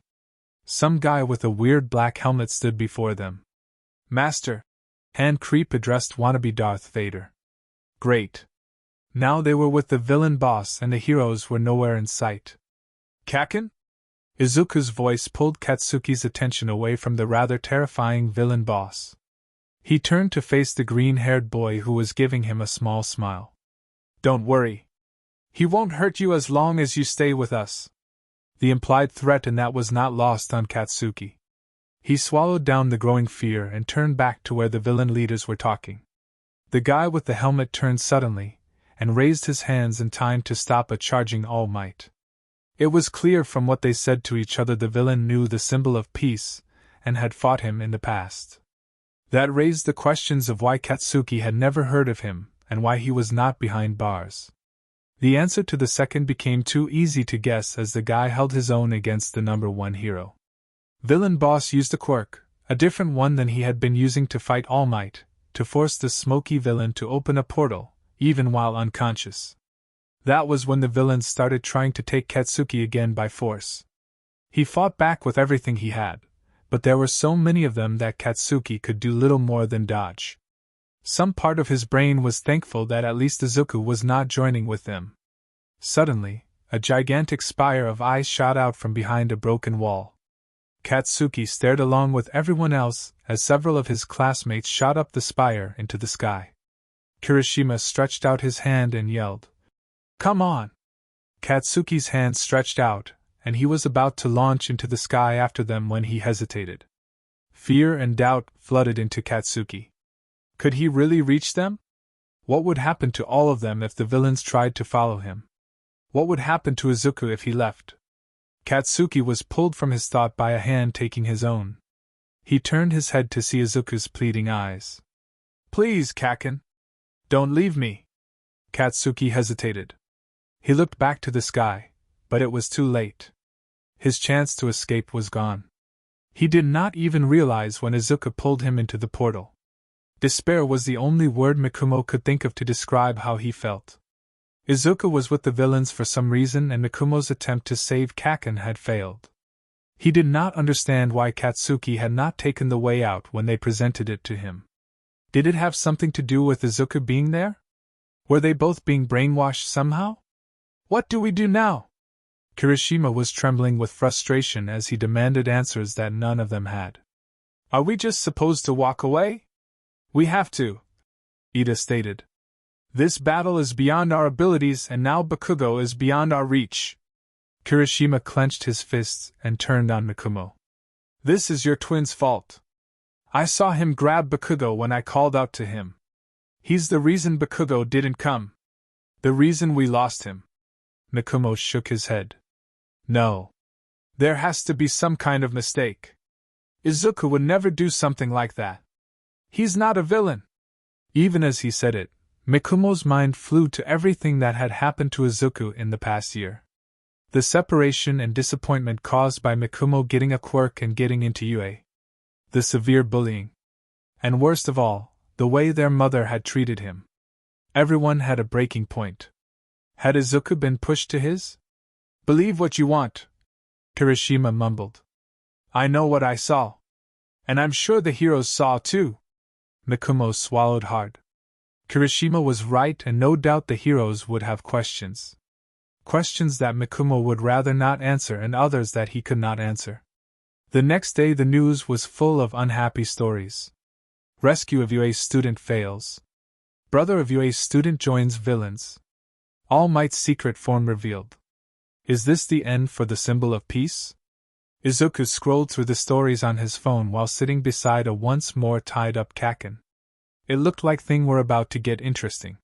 Some guy with a weird black helmet stood before them. Master, Hand Creep addressed wannabe Darth Vader. Great. Now they were with the villain boss and the heroes were nowhere in sight. Kaken? Izuku's voice pulled Katsuki's attention away from the rather terrifying villain boss. He turned to face the green-haired boy who was giving him a small smile. Don't worry. He won't hurt you as long as you stay with us. The implied threat in that was not lost on Katsuki. He swallowed down the growing fear and turned back to where the villain leaders were talking. The guy with the helmet turned suddenly, and raised his hands in time to stop a charging All Might. It was clear from what they said to each other the villain knew the symbol of peace, and had fought him in the past. That raised the questions of why Katsuki had never heard of him, and why he was not behind bars. The answer to the second became too easy to guess as the guy held his own against the number one hero. Villain boss used a quirk, a different one than he had been using to fight All Might, to force the smoky villain to open a portal, even while unconscious. That was when the villains started trying to take Katsuki again by force. He fought back with everything he had, but there were so many of them that Katsuki could do little more than dodge. Some part of his brain was thankful that at least Izuku was not joining with them. Suddenly, a gigantic spire of eyes shot out from behind a broken wall. Katsuki stared along with everyone else as several of his classmates shot up the spire into the sky. Kirishima stretched out his hand and yelled, "Come on!" Katsuki's hand stretched out, and he was about to launch into the sky after them when he hesitated. Fear and doubt flooded into Katsuki. Could he really reach them? What would happen to all of them if the villains tried to follow him? What would happen to Izuku if he left? Katsuki was pulled from his thought by a hand taking his own. He turned his head to see Izuku's pleading eyes. "Please, Kaken. Don't leave me." Katsuki hesitated. He looked back to the sky, but it was too late. His chance to escape was gone. He did not even realize when Izuku pulled him into the portal. Despair was the only word Mikumo could think of to describe how he felt. Izuku was with the villains for some reason and Mikumo's attempt to save Kaken had failed. He did not understand why Katsuki had not taken the way out when they presented it to him. Did it have something to do with Izuku being there? Were they both being brainwashed somehow? What do we do now? Kirishima was trembling with frustration as he demanded answers that none of them had. Are we just supposed to walk away? We have to, Ida stated. This battle is beyond our abilities and now Bakugo is beyond our reach. Kirishima clenched his fists and turned on Mikumo. This is your twin's fault. I saw him grab Bakugo when I called out to him. He's the reason Bakugo didn't come. The reason we lost him. Mikumo shook his head. No. There has to be some kind of mistake. Izuku would never do something like that. He's not a villain. Even as he said it, Mikumo's mind flew to everything that had happened to Izuku in the past year. The separation and disappointment caused by Mikumo getting a quirk and getting into UA. The severe bullying. And worst of all, the way their mother had treated him. Everyone had a breaking point. Had Izuku been pushed to his? Believe what you want, Kirishima mumbled. I know what I saw. And I'm sure the heroes saw too. Mikumo swallowed hard. Kirishima was right and no doubt the heroes would have questions. Questions that Mikumo would rather not answer and others that he could not answer. The next day the news was full of unhappy stories. Rescue of UA student fails. Brother of UA student joins villains. All Might's secret form revealed. Is this the end for the symbol of peace? Izuku scrolled through the stories on his phone while sitting beside a once more tied-up Kaken. It looked like things were about to get interesting.